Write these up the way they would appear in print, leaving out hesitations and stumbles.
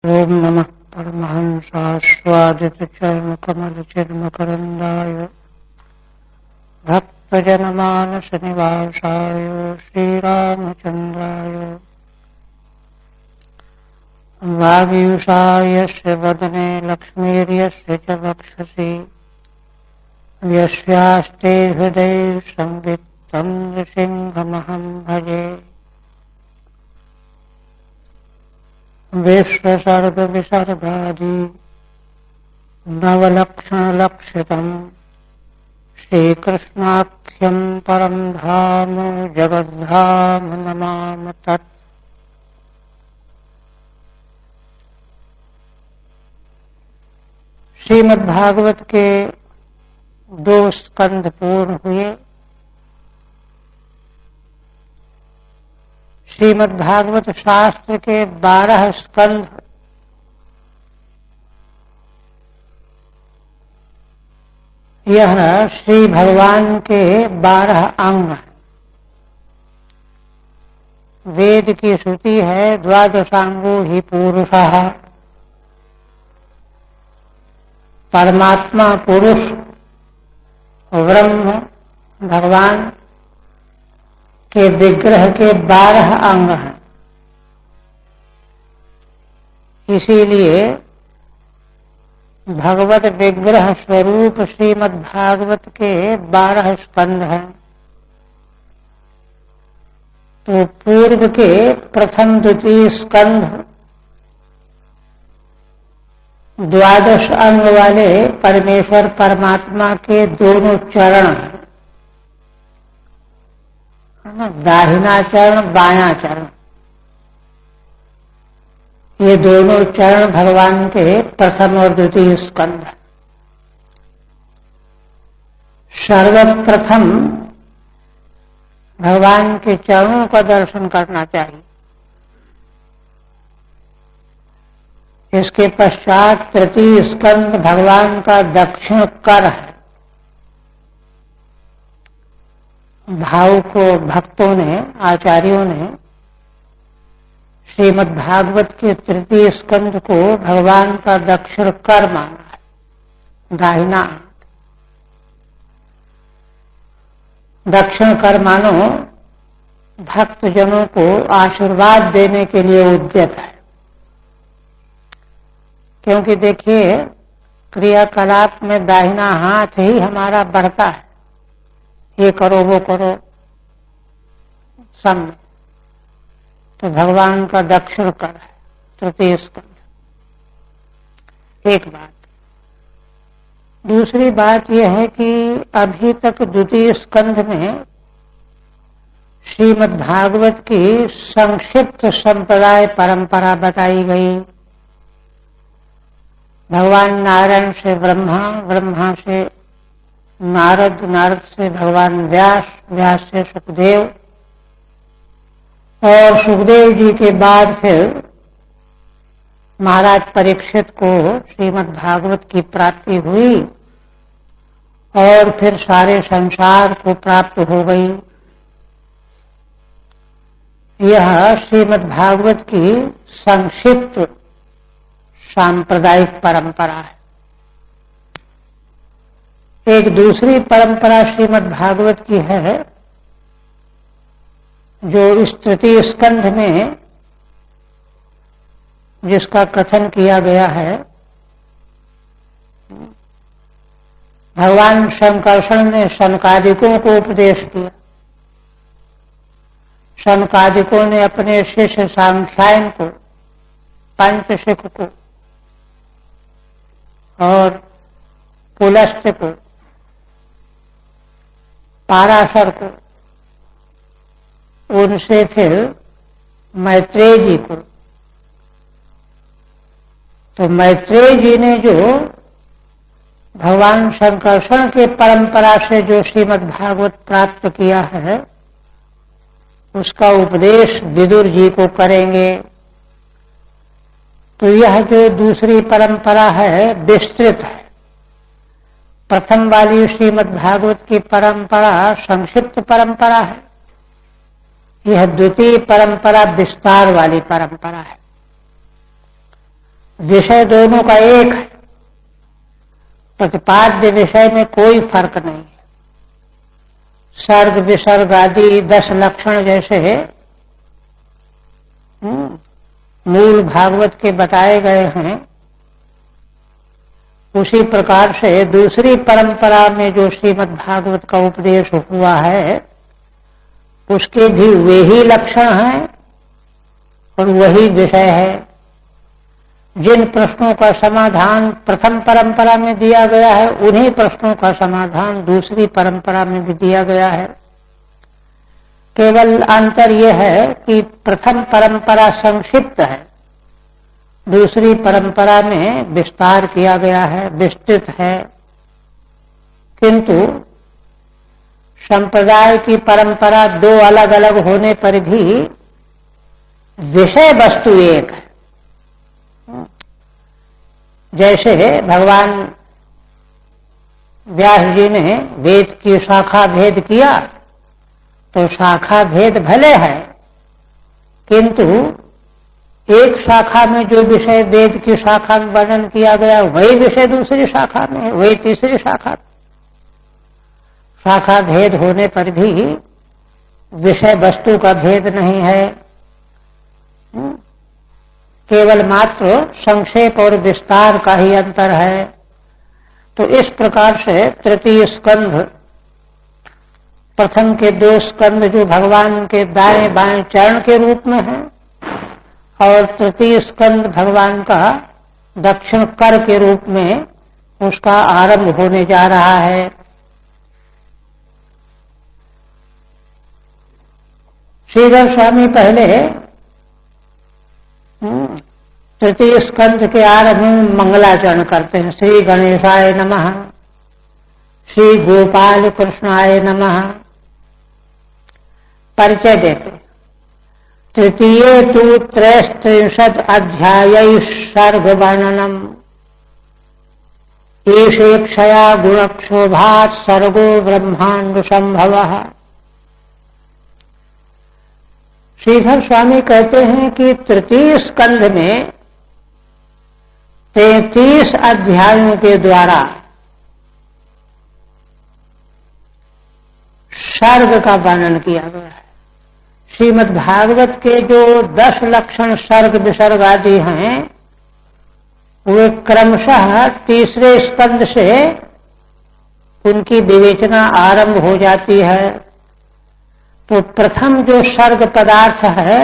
ओम नमः परमहंसास्वादितचर्मकमलचिन्मकरन्दाय भक्तजनमानसनिवासाय श्रीरामचन्द्राय वागीशाय यस्य वदने लक्ष्मीर्यस्य च वक्षसि यस्यास्ते हृदये संवित् तं नृसिंहमहं भजे। विश्वसर्ग विसर्गादि नवलक्षणलक्षितम् श्रीकृष्णाख्यं परं धाम जगद्धाम नमाम तत्। श्रीमद्भागवत के 2 स्कंध पूर्ण हुए। श्रीमद्भागवत शास्त्र के 12 स्कंध यह श्री भगवान के 12 अंग। वेद की श्रुति है द्वादशांगो ही पुरुषः। परमात्मा पुरुष ब्रह्म भगवान के विग्रह के 12 अंग हैं। इसीलिए भगवत विग्रह स्वरूप श्रीमद्भागवत के 12 स्कंध हैं। तो पूर्व के प्रथम द्वितीय स्कंध 12 अंग वाले परमेश्वर परमात्मा के दोनों चरण हैं, दाहिना चरण बायां चरण। ये दोनों चरण भगवान के प्रथम और द्वितीय स्कंध। सर्वप्रथम भगवान के चरणों का दर्शन करना चाहिए। इसके पश्चात तृतीय स्कंध भगवान का दक्षिण कर है। भाव को भक्तों ने, आचार्यों ने श्रीमद्भागवत के तृतीय स्कंध को भगवान का दक्षिण कर माना है, दाहिना। दक्षिण कर मानो भक्तजनों को आशीर्वाद देने के लिए उद्यत है। क्योंकि देखिए, क्रियाकलाप में दाहिना हाथ ही हमारा बढ़ता है। ये करो वो करो सब। तो भगवान का दक्षिण कर है तृतीय स्कंध। एक बात। दूसरी बात यह है कि अभी तक द्वितीय स्कंध में श्रीमद्भागवत की संक्षिप्त संप्रदाय परंपरा बताई गई। भगवान नारायण से ब्रह्मा, ब्रह्मा से नारद, नारद से भगवान व्यास, व्यास से सुखदेव, और सुखदेव जी के बाद फिर महाराज परीक्षित को श्रीमद्भागवत की प्राप्ति हुई और फिर सारे संसार को प्राप्त हो गई। यह श्रीमद्भागवत की संक्षिप्त सांप्रदायिक परंपरा है। एक दूसरी परंपरा श्रीमद्भागवत की है जो इस तृतीय स्कंध में जिसका कथन किया गया है। भगवान शंकरषण ने शनकादिकों को उपदेश किया। शनकादिकों ने अपने शिष्य सांख्यायन को, पंचशिख को और पुलस्त्य को, पाराशर को, उनसे फिर मैत्रेय जी को। तो मैत्रेय जी ने जो भगवान शंकरषण के परंपरा से जो श्रीमद्भागवत प्राप्त किया है, उसका उपदेश विदुर जी को करेंगे। तो यह जो दूसरी परंपरा है विस्तृत है। प्रथम वाली श्रीमद्भागवत की परंपरा संक्षिप्त परंपरा है। यह द्वितीय परंपरा विस्तार वाली परंपरा है। विषय दोनों का एक है, प्रतिपाद्य विषय में कोई फर्क नहीं है। सर्ग विसर्ग आदि 10 लक्षण जैसे मूल भागवत के बताए गए हैं, उसी प्रकार से दूसरी परंपरा में जो श्रीमद् भागवत का उपदेश हुआ है उसके भी वे ही लक्षण हैं और वही विषय है। जिन प्रश्नों का समाधान प्रथम परंपरा में दिया गया है उन्हीं प्रश्नों का समाधान दूसरी परंपरा में भी दिया गया है। केवल अंतर यह है कि प्रथम परंपरा संक्षिप्त है, दूसरी परंपरा में विस्तार किया गया है, विस्तृत है। किंतु संप्रदाय की परंपरा दो अलग अलग होने पर भी विषय वस्तु एक है। जैसे भगवान व्यास जी ने वेद की शाखा भेद किया तो शाखा भेद भले है, किंतु एक शाखा में जो विषय वेद की शाखा में वर्णन किया गया वही विषय दूसरी शाखा में है, वही तीसरी शाखा में। शाखा भेद होने पर भी विषय वस्तु का भेद नहीं है, केवल मात्र संक्षेप और विस्तार का ही अंतर है। तो इस प्रकार से तृतीय स्कंध, प्रथम के 2 स्कंध जो भगवान के दाएं बाएं चरण के रूप में है और तृतीय स्कंध भगवान का दक्षिण कर के रूप में उसका आरंभ होने जा रहा है। श्रीधर स्वामी पहले तृतीय स्कंध के आरंभ में मंगलाचरण करते हैं। श्री गणेशाय नमः, श्री गोपाल कृष्णाय नमः परिचय देते। तृतीय तु 33 अध्याय सर्ग वर्णनम ईशेक्षया गुणक्षोभात् सर्गो ब्रह्मांड संभवः। श्रीधर स्वामी कहते हैं कि तृतीय स्कंध में 33 अध्यायों के द्वारा सर्ग का वर्णन किया गया है। श्रीमद् भागवत के जो 10 लक्षण सर्ग विसर्ग आदि हैं वे क्रमशः तीसरे स्कंध से उनकी विवेचना आरंभ हो जाती है। तो प्रथम जो सर्ग पदार्थ है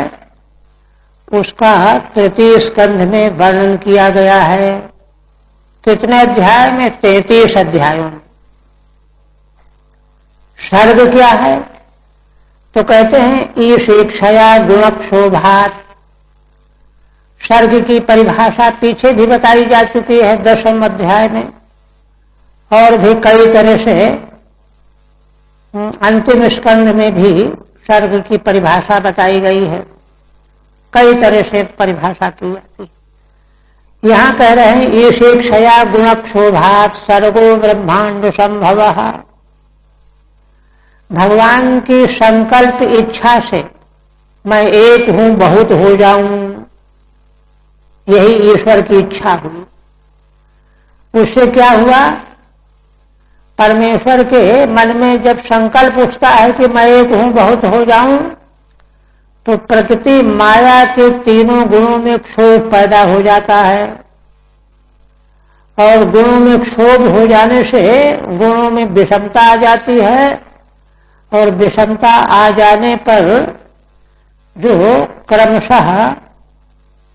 उसका तृतीय स्कंध में वर्णन किया गया है। कितने अध्याय में? 33 अध्यायों में। सर्ग क्या है? तो कहते हैं ईशेक्षया गुणक्षोभात्। सर्ग की परिभाषा पीछे भी बताई जा चुकी है 10वें अध्याय में, और भी कई तरह से अंतिम स्कंध में भी सर्ग की परिभाषा बताई गई है, कई तरह से परिभाषा की जाती है। यहां कह रहे हैं ईशेक्षया गुणक्षोभात् सर्गो ब्रह्मांड संभवः। भगवान की संकल्प इच्छा से मैं एक हूं बहुत हो जाऊं, यही ईश्वर की इच्छा हुई। उससे क्या हुआ? परमेश्वर के मन में जब संकल्प उठता है कि मैं एक हूं बहुत हो जाऊं, तो प्रकृति माया के तीनों गुणों में क्षोभ पैदा हो जाता है, और गुणों में क्षोभ हो जाने से गुणों में विषमता आ जाती है, और विषमता आ जाने पर जो क्रमशः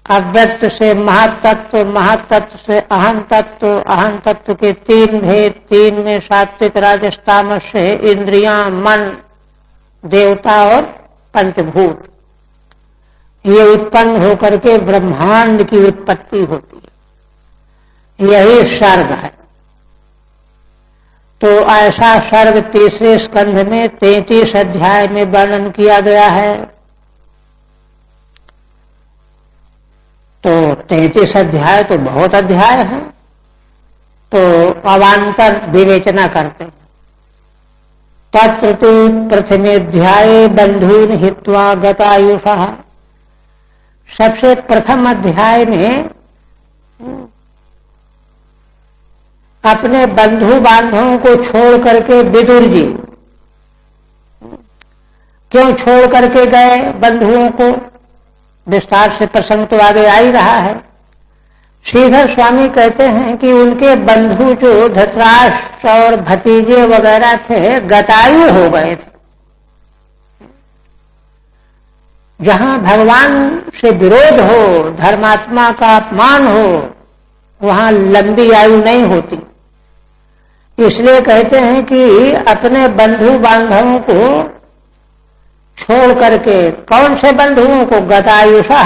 अव्यक्त से महातत्व, महातत्व से अहं तत्व, अहं तत्व के 3 भेद, 3 में सात्विक राजस तामस से इंद्रियां, मन, देवता और पंचभूत, ये उत्पन्न होकर के ब्रह्मांड की उत्पत्ति होती है। यही सर्ग है। तो ऐसा सर्ग तीसरे स्कंध में 33 अध्याय में वर्णन किया गया है। तो 33 अध्याय तो बहुत अध्याय है। तो अवान्तर विवेचना करते हैं। तत्र तु प्रथमेऽध्याये बंधून हित्वा गतायुषः। सबसे प्रथम अध्याय में अपने बंधु बांधवों को छोड़ करके विदुर जी क्यों छोड़ करके गए बंधुओं को, विस्तार से प्रसंग तो आगे आ ही रहा है। श्रीधर स्वामी कहते हैं कि उनके बंधु जो धृतराष्ट्र और भतीजे वगैरह थे गतायु हो गए थे। जहां भगवान से विरोध हो, धर्मात्मा का अपमान हो, वहां लंबी आयु नहीं होती। इसलिए कहते हैं कि अपने बंधु बांधवों को छोड़ करके, कौन से बंधुओं को, गतायुषा,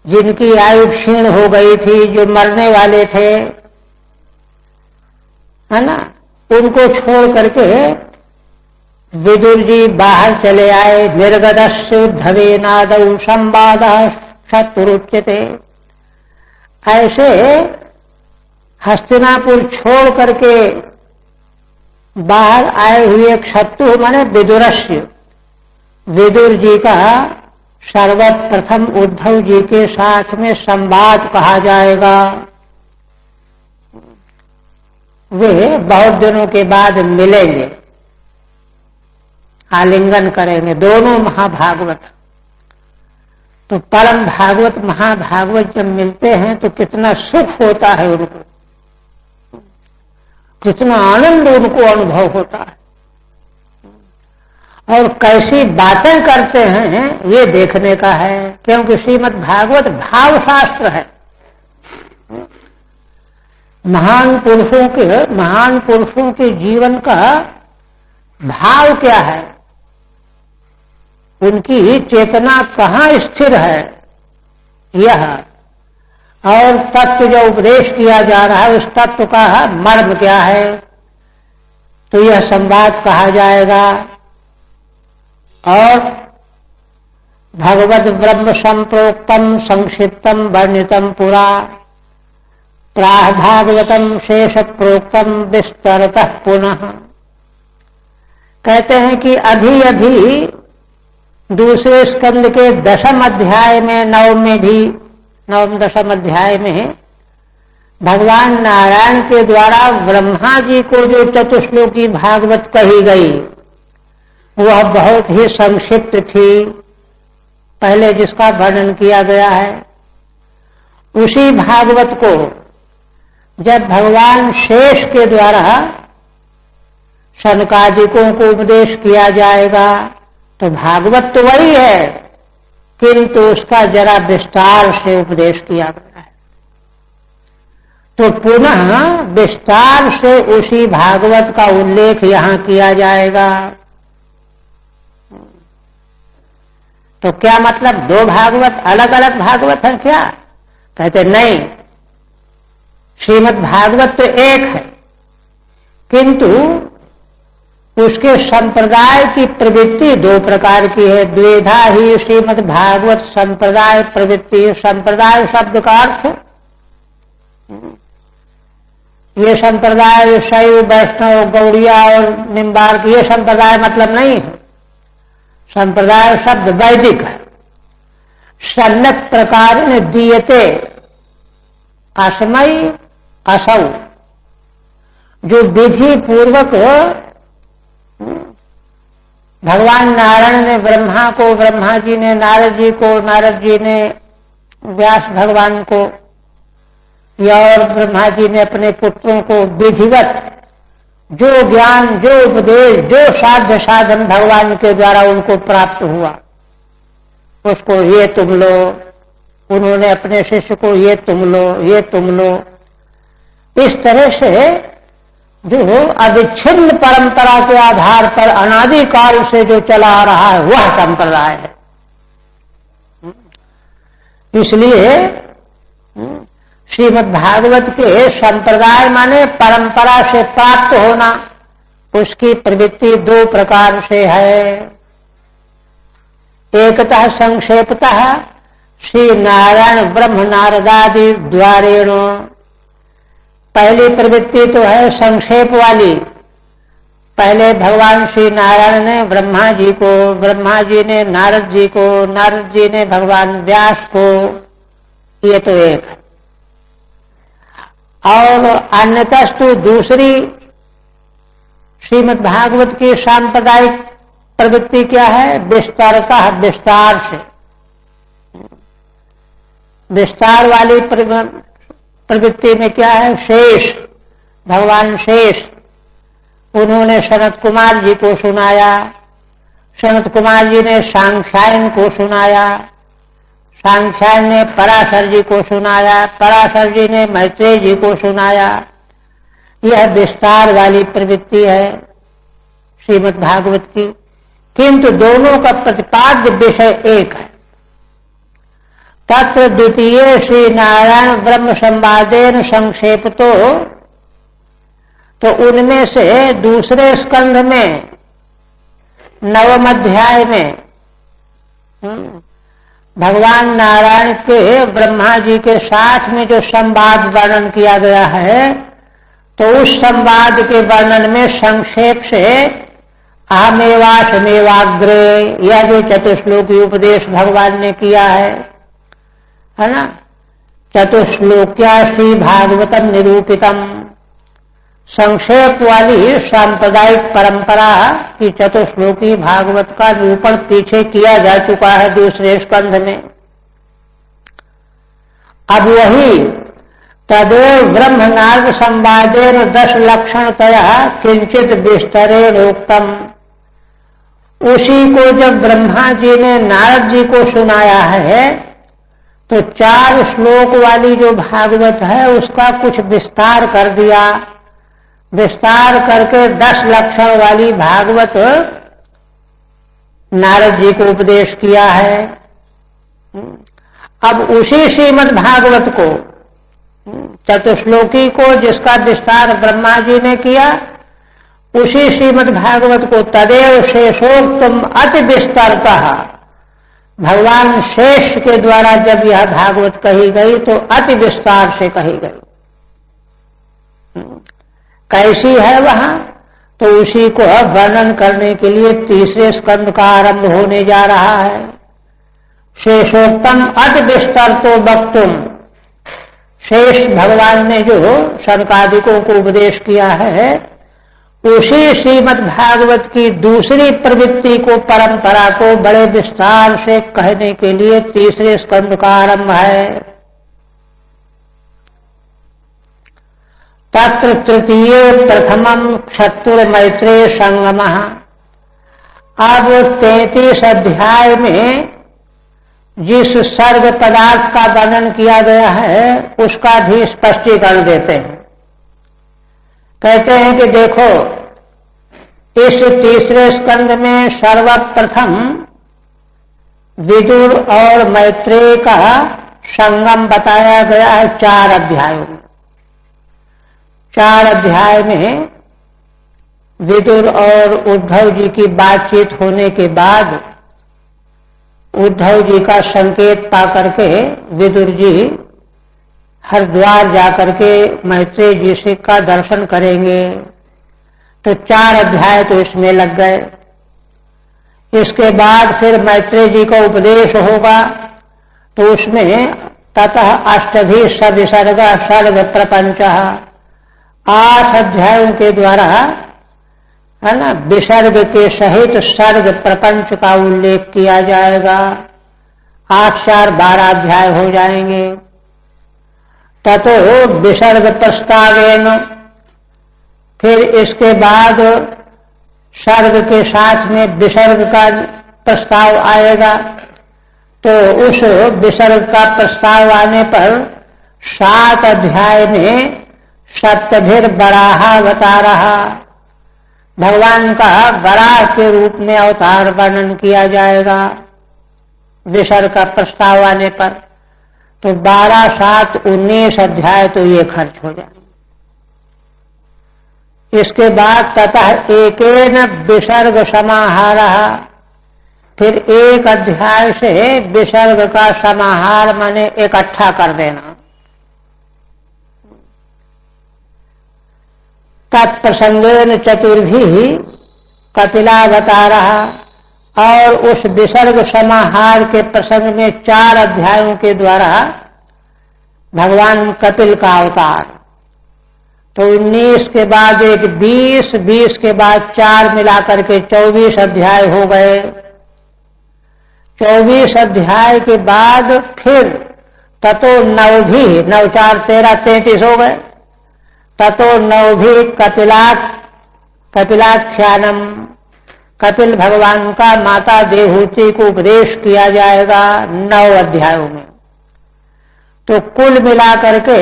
जिनकी आयु क्षीण हो गई थी, जो मरने वाले थे, है ना, उनको छोड़ करके विदुर जी बाहर चले आए। निर्गतस्य उद्धवे नादौ संवाद शत्रुच्यते। ऐसे हस्तिनापुर छोड़ करके बाहर आए हुए क्षत्रु माने विदुरस्य, विदुर जी का सर्वप्रथम उद्धव जी के साथ में संवाद कहा जाएगा। वे बहुत दिनों के बाद मिलेंगे, आलिंगन करेंगे, दोनों महाभागवत। तो परम भागवत महाभागवत जब मिलते हैं तो कितना सुख होता है उनको, कितना आनंद उनको अनुभव होता है, और कैसी बातें करते हैं ये देखने का है। क्योंकि श्रीमद् भागवत भाव शास्त्र है। महान पुरुषों के जीवन का भाव क्या है, उनकी चेतना कहाँ स्थिर है, यह और तत्व जो उपदेश किया जा रहा है उस तत्व का मर्म क्या है, तो यह संवाद कहा जाएगा। और भगवद ब्रह्म संप्रोक्तम संक्षिप्तम वर्णितम पुरा प्राह भागवतम शेष प्रोक्तम विस्तरतः पुनः। कहते हैं कि अभी अभी दूसरे स्कंद के 10वें अध्याय में, नवम 10वें अध्याय में भगवान नारायण के द्वारा ब्रह्मा जी को जो चतुश्लोकी भागवत कही गई वह बहुत ही संक्षिप्त थी, पहले जिसका वर्णन किया गया है। उसी भागवत को जब भगवान शेष के द्वारा शनकादिकों को उपदेश किया जाएगा तो भागवत तो वही है, किंतु उसका जरा विस्तार से उपदेश किया गया है। तो पुनः विस्तार से उसी भागवत का उल्लेख यहां किया जाएगा। तो क्या मतलब, दो भागवत अलग अलग भागवत हैं क्या? कहते नहीं, श्रीमद् भागवत तो एक है, किंतु उसके संप्रदाय की प्रवृत्ति दो प्रकार की है। द्विधा ही श्रीमद् भागवत संप्रदाय प्रवृत्ति। संप्रदाय शब्द का अर्थ, ये संप्रदाय शैव वैष्णव गौड़िया और निम्बार्क, ये संप्रदाय मतलब नहीं है। संप्रदाय शब्द वैदिक है। सम्यक प्रकार दीयते असमय असौ, जो विधि पूर्वक भगवान नारायण ने ब्रह्मा को, ब्रह्मा जी ने नारद जी को, नारद जी ने व्यास भगवान को, और ब्रह्मा जी ने अपने पुत्रों को विधिवत जो ज्ञान, जो उपदेश, जो साध्य साधन भगवान के द्वारा उनको प्राप्त हुआ उसको ये तुम लो, उन्होंने अपने शिष्य को ये तुम लो, ये तुम लो। इस तरह से जो अविच्छिन्न परंपरा के आधार पर अनादिकाल से जो चला आ रहा है वह संप्रदाय है। इसलिए श्रीमद् भागवत के संप्रदाय माने परंपरा से प्राप्त होना, उसकी प्रवृत्ति दो प्रकार से है। एकतः संक्षेपतः श्री नारायण ब्रह्म नारदादि द्वारेण, पहली प्रवृत्ति तो है संक्षेप वाली। पहले भगवान श्री नारायण ने ब्रह्मा जी को, ब्रह्मा जी ने नारद जी को, नारद जी ने भगवान व्यास को, ये तो एक है। और अन्यतस्तु दूसरी श्रीमद् भागवत की सांप्रदायिक प्रवृत्ति क्या है? विस्तारतः, विस्तार से, विस्तार वाली प्रवृत्ति में क्या है? शेष, भगवान शेष, उन्होंने सनत कुमार जी को सुनाया, सनत कुमार जी ने सांख्यायन को सुनाया, सांख्यायन ने पराशर जी को सुनाया, पराशर जी ने मैत्रेय जी को सुनाया। यह विस्तार वाली प्रवृत्ति है श्रीमद् भागवत की, किंतु दोनों का प्रतिपाद्य विषय एक है। तत्र द्वितीय श्री नारायण ब्रह्म संवादेन संक्षेपतो, तो उनमें से दूसरे स्कंध में 9वें अध्याय में भगवान नारायण के ब्रह्मा जी के साथ में जो संवाद वर्णन किया गया है, तो उस संवाद के वर्णन में संक्षेप से अहमेवासमेवाग्रे, यह जो चतुश्लोकी उपदेश भगवान ने किया है ना, चतुश्लोक्या श्री भागवतम निरूपितम, संक्षेप वाली सांप्रदायिक परंपरा की चतुश्लोकी भागवत का निरूपण पीछे किया जा चुका है दूसरे स्कंध में। अब वही तदेव ब्रह्मनाद संवादेन 10 लक्षणतया किंचित विस्तरेणोक्तम, उसी को जब ब्रह्मा जी ने नारद जी को सुनाया है, तो 4 श्लोक वाली जो भागवत है उसका कुछ विस्तार कर दिया, विस्तार करके 10 लक्षण वाली भागवत नारद जी को उपदेश किया है। अब उसी श्रीमद् भागवत को, चतुश्लोकी को जिसका विस्तार ब्रह्मा जी ने किया, उसी श्रीमद् भागवत को तदेव शेषोक्तम अति विस्तरतः, भगवान शेष के द्वारा जब यह भागवत कही गई तो अति विस्तार से कही गई। कैसी है वहां? तो उसी को वर्णन करने के लिए तीसरे स्कंद का आरंभ होने जा रहा है। शेषोक्तम अति विस्तर तो वक्तुम, शेष भगवान ने जो शनकादिकों को उपदेश किया है, उसी श्रीमद् भागवत की दूसरी प्रवृत्ति को, परंपरा को बड़े विस्तार से कहने के लिए तीसरे स्कंद का आरंभ है। तत्र तृतीय प्रथमम क्षत्रुर मैत्रेय संगमः, अब 33 अध्याय में जिस सर्ग पदार्थ का वर्णन किया गया है उसका भी स्पष्टीकरण देते हैं। कहते हैं कि देखो, इस तीसरे स्कंद में सर्वप्रथम विदुर और मैत्रेय का संगम बताया गया है 4 अध्यायों में। 4 अध्याय में विदुर और उद्धव जी की बातचीत होने के बाद उद्धव जी का संकेत पा करके विदुर जी हरिद्वार जाकर के मैत्रेय जी से का दर्शन करेंगे। तो 4 अध्याय तो इसमें लग गए। इसके बाद फिर मैत्रेय जी का उपदेश होगा, तो उसमें ततः अष्टभी सविसर्ग सर्ग प्रपंच, 8 अध्यायों के द्वारा है ना विसर्ग के सहित सर्ग प्रपंच का उल्लेख किया जाएगा। 8 4 12 अध्याय हो जाएंगे। ततो विसर्ग प्रस्तावेन, फिर इसके बाद सर्ग के साथ में विसर्ग का प्रस्ताव आएगा। तो उस विसर्ग का प्रस्ताव आने पर 7 अध्याय में सप्तभिर बराहावतारः, भगवान का वराह के रूप में अवतार वर्णन किया जाएगा विसर्ग का प्रस्ताव आने पर। तो 12 7 19 अध्याय तो ये खर्च हो जाए। इसके बाद ततः एकेन विसर्ग समाहारः, फिर एक अध्याय से विसर्ग का समाहार माने इकट्ठा कर देना। तत्प्रसंगेन चतुर्भी कपिलावतारः, और उस विसर्ग समाहार के प्रसंग में 4 अध्यायों के द्वारा भगवान कपिल का अवतार, तो 19 के बाद एक 20, 20 के बाद 4 मिलाकर के 24 अध्याय हो गए। 24 अध्याय के बाद फिर ततो नवभी, 9 4 13 33 हो गए। ततो नवभी कपिलाख्यानम, कपिल भगवान का माता देहूति को उपदेश किया जाएगा 9 अध्यायों में। तो कुल मिलाकर के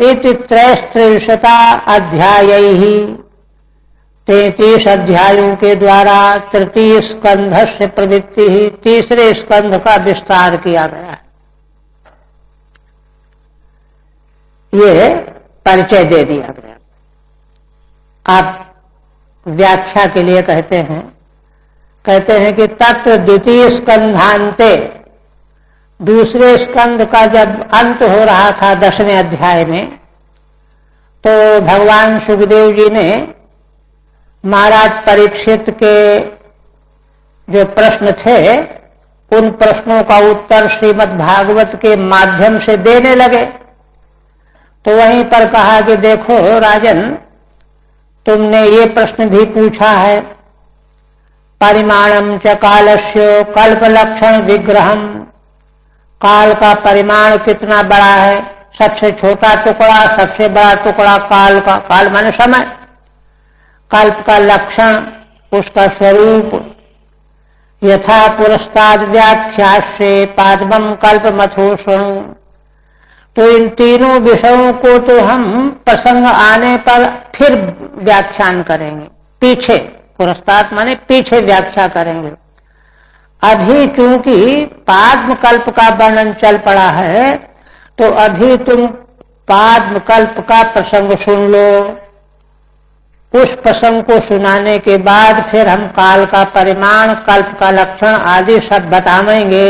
इति 33 अध्यायैहि, 33 अध्यायों के द्वारा तृतीय स्कंध से प्रवृत्ति ही, तीसरे स्कंध का विस्तार किया गया है। ये परिचय दे दिया गया। आप व्याख्या के लिए कहते हैं कि तत्र द्वितीय स्कंधांते, दूसरे स्कंद का जब अंत हो रहा था 10वें अध्याय में, तो भगवान सुखदेव जी ने महाराज परीक्षित के जो प्रश्न थे उन प्रश्नों का उत्तर श्रीमद् भागवत के माध्यम से देने लगे। तो वहीं पर कहा कि देखो राजन, तुमने ये प्रश्न भी पूछा है, परिमाणम च कालस्य कल्पलक्षण विग्रहम, काल का परिमाण कितना बड़ा है, सबसे छोटा टुकड़ा सबसे बड़ा टुकड़ा काल का, काल माने समय, कल्प का लक्षण उसका स्वरूप, यथा पुरस्ताद व्याख्यास्ये पादमं कल्पमथो शृणु। तो इन तीनों विषयों को तो हम प्रसंग आने पर फिर व्याख्यान करेंगे, पीछे पुरस्ताद माने पीछे व्याख्या करेंगे। अभी चूंकि पाद्मकल्प का वर्णन चल पड़ा है, तो अभी तुम पाद्मकल्प का प्रसंग सुन लो। उस प्रसंग को सुनाने के बाद फिर हम काल का परिमाण, कल्प का लक्षण आदि सब बताएंगे।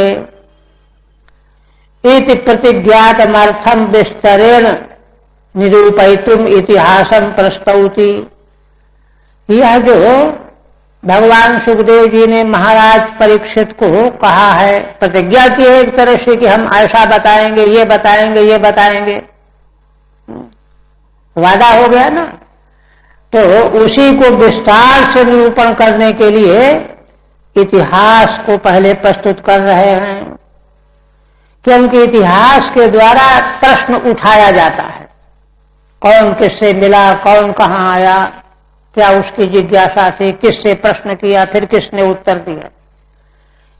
इति प्रतिज्ञातमर्थम विस्तरेण निरूपयितुम इतिहासम प्रस्तौति। यह जो भगवान सुखदेव जी ने महाराज परीक्षित को कहा है, प्रतिज्ञा की है एक तरह से कि हम ऐसा बताएंगे, ये बताएंगे, ये बताएंगे, वादा हो गया ना। तो उसी को विस्तार से निरूपण करने के लिए इतिहास को पहले प्रस्तुत कर रहे हैं, क्योंकि इतिहास के द्वारा प्रश्न उठाया जाता है। कौन किससे मिला, कौन कहां आया, क्या उसकी जिज्ञासा थी, किससे प्रश्न किया, फिर किसने उत्तर दिया।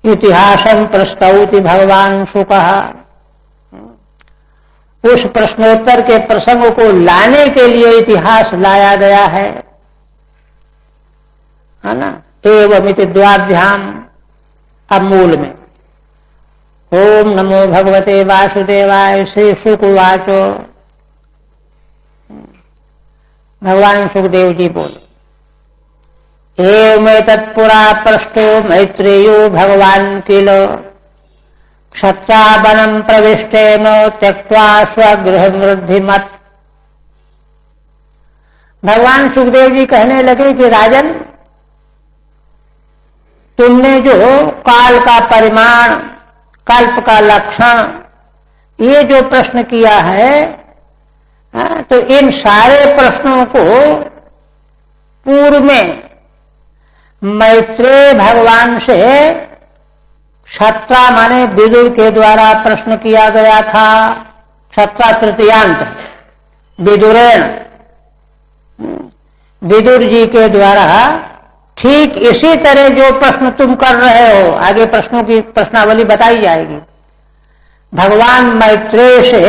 इतिहासम प्रस्तौति भगवान शुकः, उस प्रश्नोत्तर के प्रसंग को लाने के लिए इतिहास लाया गया है ना। एवमिति द्वाभ्याम, अब मूल में ओम नमो भगवते वासुदेवाय श्री शुक उवाचो। भगवान सुखदेव जी बोले, एवमेतत्पुरा पृष्ठो मैत्रेयो भगवान किल क्षत्रावनम प्रविष्टेन त्यक्त्वा स्वगृह वृद्धिमत। भगवान सुखदेव जी कहने लगे कि राजन, तुमने जो काल का परिमाण, कल्प का लक्षण, ये जो प्रश्न किया है, तो इन सारे प्रश्नों को पूर्व में मैत्रेय भगवान से क्षत्रा माने विदुर के द्वारा प्रश्न किया गया था। क्षत्रा तृतीयांत, विदुरेण, विदुर जी के द्वारा ठीक इसी तरह जो प्रश्न तुम कर रहे हो, आगे प्रश्नों की प्रश्नावली बताई जाएगी। भगवान मैत्रेय से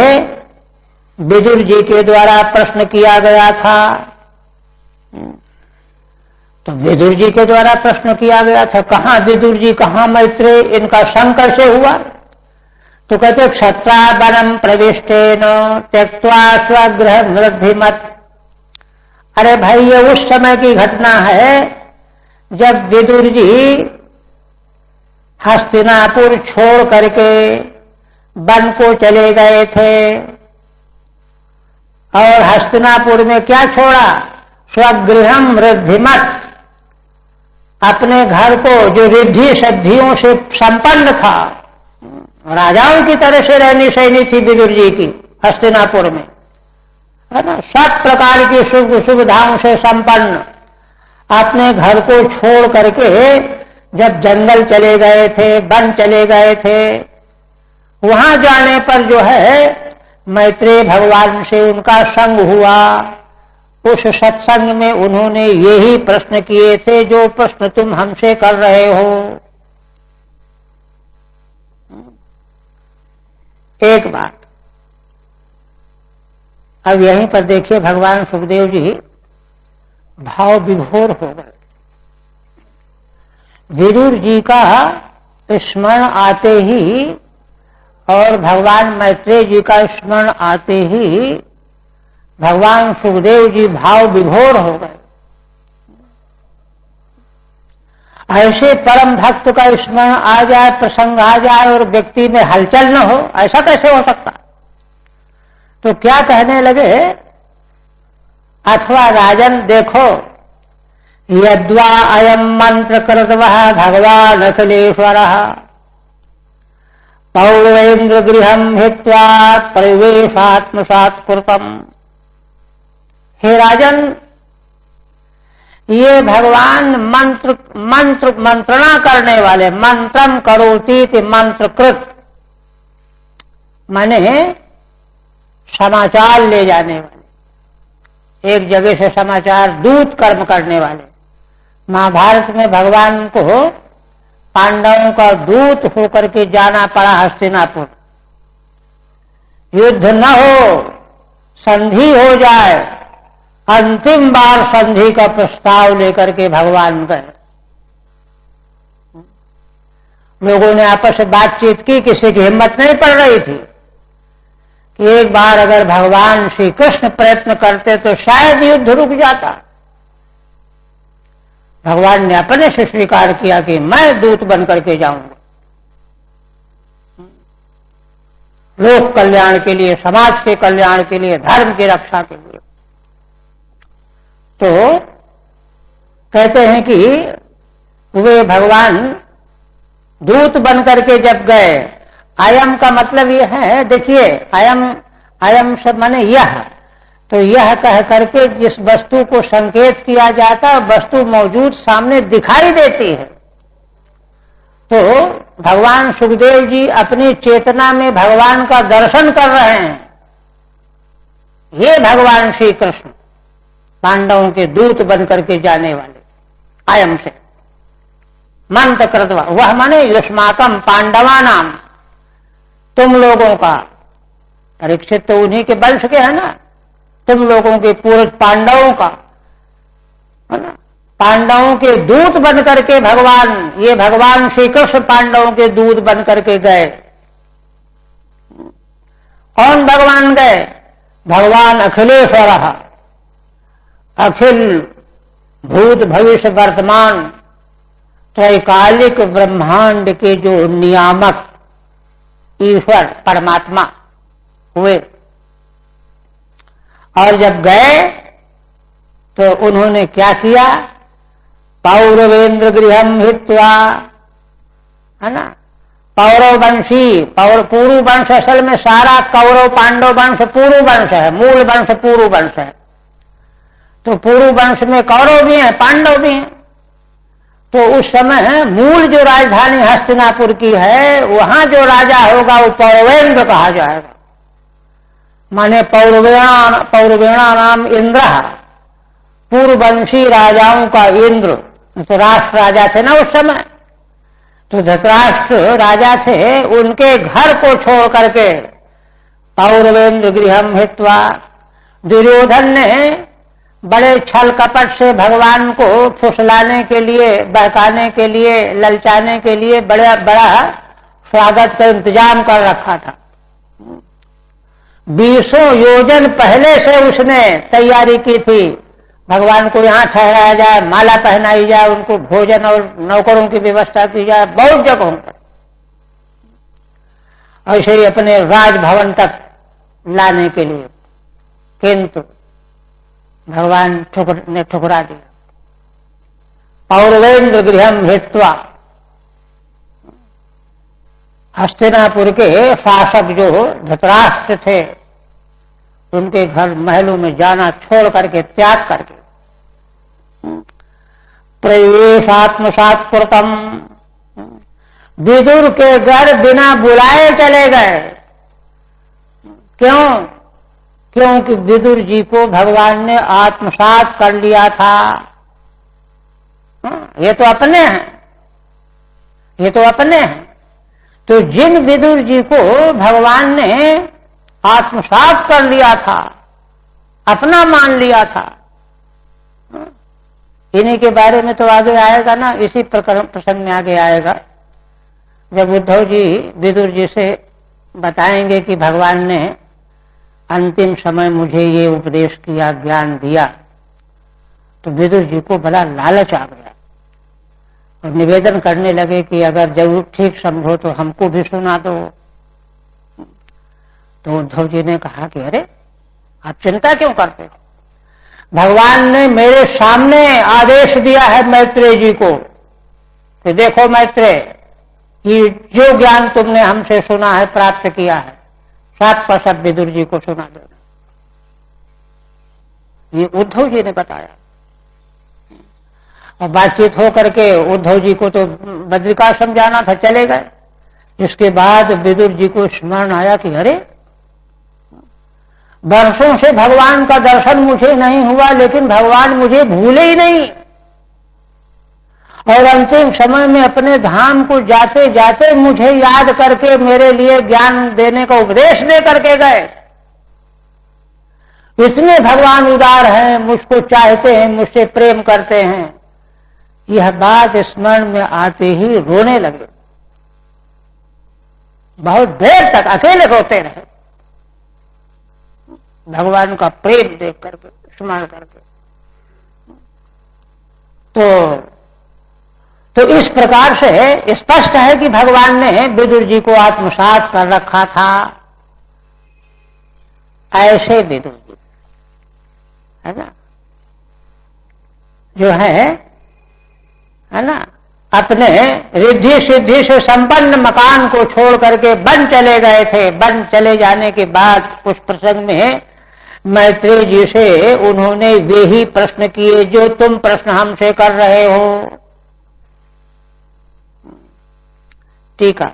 विदुर जी के द्वारा प्रश्न किया गया था। तो विदुर जी के द्वारा प्रश्न किया गया था, कहां विदुर जी, कहां मैत्रेय, इनका संकर से हुआ। तो कहते क्षत्रावनम प्रविष्टेन त्यक्त्वा स्वगृह वृद्धिमत। अरे भाई, ये उस समय की घटना है जब विदुर जी हस्तिनापुर छोड़ करके वन को चले गए थे, और हस्तिनापुर में क्या छोड़ा, स्वगृहम वृद्धिमत, अपने घर को जो रिद्धि सिद्धियों से संपन्न था, राजाओं की तरह से रहनी सहनी थी विदुर जी की हस्तिनापुर में, है ना, सब प्रकार की सुख सुविधाओं से संपन्न अपने घर को छोड़ करके जब जंगल चले गए थे, वन चले गए थे, वहां जाने पर जो है मैत्रेय भगवान से उनका संग हुआ। उस सत्संग में उन्होंने यही प्रश्न किए थे जो प्रश्न तुम हमसे कर रहे हो। एक बात अब यहीं पर देखिए, भगवान सुखदेव जी भाव विभोर हो गए। विदुर जी का स्मरण आते ही और भगवान मैत्रेय जी का स्मरण आते ही भगवान सुखदेव जी भाव विभोर हो गए। ऐसे परम भक्त का स्मरण आ जाए, प्रसंग आ जाए और व्यक्ति में हलचल न हो, ऐसा कैसे हो सकता? तो क्या कहने लगे, अथवा राजन देखो, यद्वा अयम मंत्र कृतवः भगवान अखिलेश्वरः पौर्वेन्द्र गृहम हित्वा परिवेशात्मसात् कृतम्। हे राजन, ये भगवान मंत्रणा करने वाले, मंत्रम करोति मंत्रकृत, माने समाचार ले जाने वाले, एक जगह से समाचार दूत कर्म करने वाले। महाभारत में भगवान को पांडवों का दूत होकर के जाना पड़ा हस्तिनापुर। युद्ध न हो, संधि हो जाए, अंतिम बार संधि का प्रस्ताव लेकर के भगवान गए। लोगों ने आपस में बातचीत की, किसी की हिम्मत नहीं पड़ रही थी कि एक बार अगर भगवान श्री कृष्ण प्रयत्न करते तो शायद युद्ध रुक जाता। भगवान ने अपने से स्वीकार किया कि मैं दूत बन करके जाऊंगा, लोक कल्याण के लिए, समाज के कल्याण के लिए, धर्म की रक्षा के लिए। तो कहते हैं कि वे भगवान दूत बन करके जब गए, अयम का मतलब यह है, देखिए अयम सब माने यह, तो यह कह करके जिस वस्तु को संकेत किया जाता है वस्तु मौजूद सामने दिखाई देती है। तो भगवान सुखदेव जी अपनी चेतना में भगवान का दर्शन कर रहे हैं। ये भगवान श्री कृष्ण पांडवों के दूत बन करके जाने वाले, अयम से मंत्र कृतवा, वह माने युष्माकम पांडवा नाम, तुम लोगों का, परीक्षित तो उन्हीं के वंश के है ना, तुम लोगों के पूर्व पांडवों का, है ना, पांडवों के दूत बन करके भगवान, ये भगवान श्री कृष्ण पांडवों के दूत बन करके गए। कौन भगवान गए? भगवान अखिलेश्वर, अखिल भूत भविष्य वर्तमान त्रैकालिक ब्रह्मांड के जो नियामक ईश्वर परमात्मा हुए। और जब गए तो उन्होंने क्या किया? पौरवेन्द्र गृहम हित्वा, है ना, पौरव वंशी, पूरु वंश असल में सारा कौरव पांडव वंश पूरु वंश है, मूल वंश पूरु वंश है। तो पूरु वंश में कौरव भी हैं, पांडव भी हैं। तो उस समय मूल जो राजधानी हस्तिनापुर की है, वहां जो राजा होगा वो पौरवेन्द्र कहा जाएगा, माने पौरवेणा नाम इंद्र, पूर्ववंशी राजाओं का इंद्र। धृतराष्ट्र राजा थे ना उस समय, तो धृतराष्ट्र राजा थे, उनके घर को छोड़ करके पौरवेन्द्र गृहम हित्वा, दुर्योधन ने बड़े छल कपट से भगवान को फुसलाने के लिए, बहकाने के लिए, ललचाने के लिए बड़ा बड़ा स्वागत का इंतजाम कर रखा था। 20 योजन पहले से उसने तैयारी की थी, भगवान को यहाँ ठहराया जाए, माला पहनाई जाए, उनको भोजन और नौकरों की व्यवस्था की जाए, बहुत जगहों पर, ऐसे ही अपने राजभवन तक लाने के लिए। किंतु भगवान ने ठुकरा दिया। पौरवेन्द्र गृहम हित्वा, हस्तिनापुर के शासक जो धृतराष्ट्र थे, उनके घर महलों में जाना छोड़ करके, त्याग करके प्रवेश आत्मसात कृतम, विदुर के घर बिना बुलाए चले गए। क्यों? क्योंकि विदुर जी को भगवान ने आत्मसात कर लिया था। ये तो अपने हैं, ये तो अपने हैं। तो जिन विदुर जी को भगवान ने आत्मसात कर लिया था, अपना मान लिया था, इन्हीं के बारे में तो आगे आएगा ना, इसी प्रसंग में आगे आएगा, जब उद्धव जी विदुर जी से बताएंगे कि भगवान ने अंतिम समय मुझे ये उपदेश किया, ज्ञान दिया, तो विदुर जी को बड़ा लालच आ गया और निवेदन करने लगे कि अगर जरूर ठीक समझो तो हमको भी सुना दो। तो उद्धव जी ने कहा कि अरे आप चिंता क्यों करते हो, भगवान ने मेरे सामने आदेश दिया है मैत्रेय जी को कि देखो मैत्रेय, कि जो ज्ञान तुमने हमसे सुना है, प्राप्त किया है, सात पर सब विदुर जी को सुना देना। ये उद्धव जी ने बताया। और बातचीत हो करके उद्धव जी को तो बद्रिकाश्रम जाना था, चले गए। इसके बाद विदुर जी को स्मरण आया कि अरे वर्षों से भगवान का दर्शन मुझे नहीं हुआ, लेकिन भगवान मुझे भूले ही नहीं, और अंतिम समय में अपने धाम को जाते जाते मुझे याद करके मेरे लिए ज्ञान देने का उपदेश दे करके गए। इसमें भगवान उदार हैं, मुझको चाहते हैं, मुझसे प्रेम करते हैं। यह बात स्मरण में आते ही रोने लगे, बहुत देर तक अकेले रोते रहे, भगवान का प्रेम देख करके, स्मरण करके। तो इस प्रकार से स्पष्ट है कि भगवान ने विदुर जी को आत्मसात कर रखा था। ऐसे विदुर जी है ना, जो है ना, अपने रिद्धि सिद्धि से संपन्न मकान को छोड़ करके वन चले गए थे। वन चले जाने के बाद उस प्रसंग में मैत्रेय जी से उन्होंने वे ही प्रश्न किए जो तुम प्रश्न हमसे कर रहे हो। ठीक है,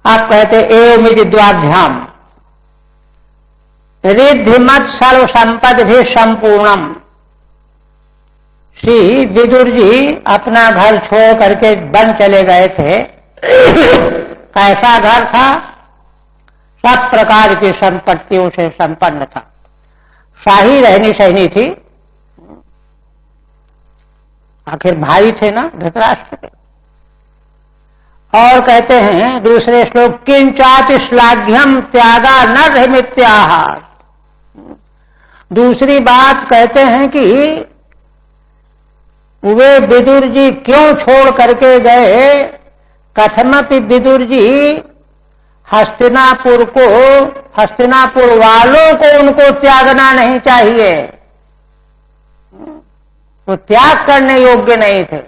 आप कहते एवमिति द्वाभ्याम रिद्धिमत सर्व संपद भी संपूर्णम। श्री विदुर जी अपना घर छोड़ करके वन चले गए थे। कैसा घर था? सब प्रकार की संपत्तियों से संपन्न था। शाही रहनी सहनी थी, आखिर भाई थे ना धृतराष्ट्र के। और कहते हैं दूसरे श्लोक, किंचाति श्लाघ्यम त्यागा नरमित्याह। दूसरी बात कहते हैं कि वे विदुर जी क्यों छोड़ करके गए। कथमपि विदुर जी हस्तिनापुर वालों को उनको त्यागना नहीं चाहिए, वो त्याग करने योग्य नहीं थे।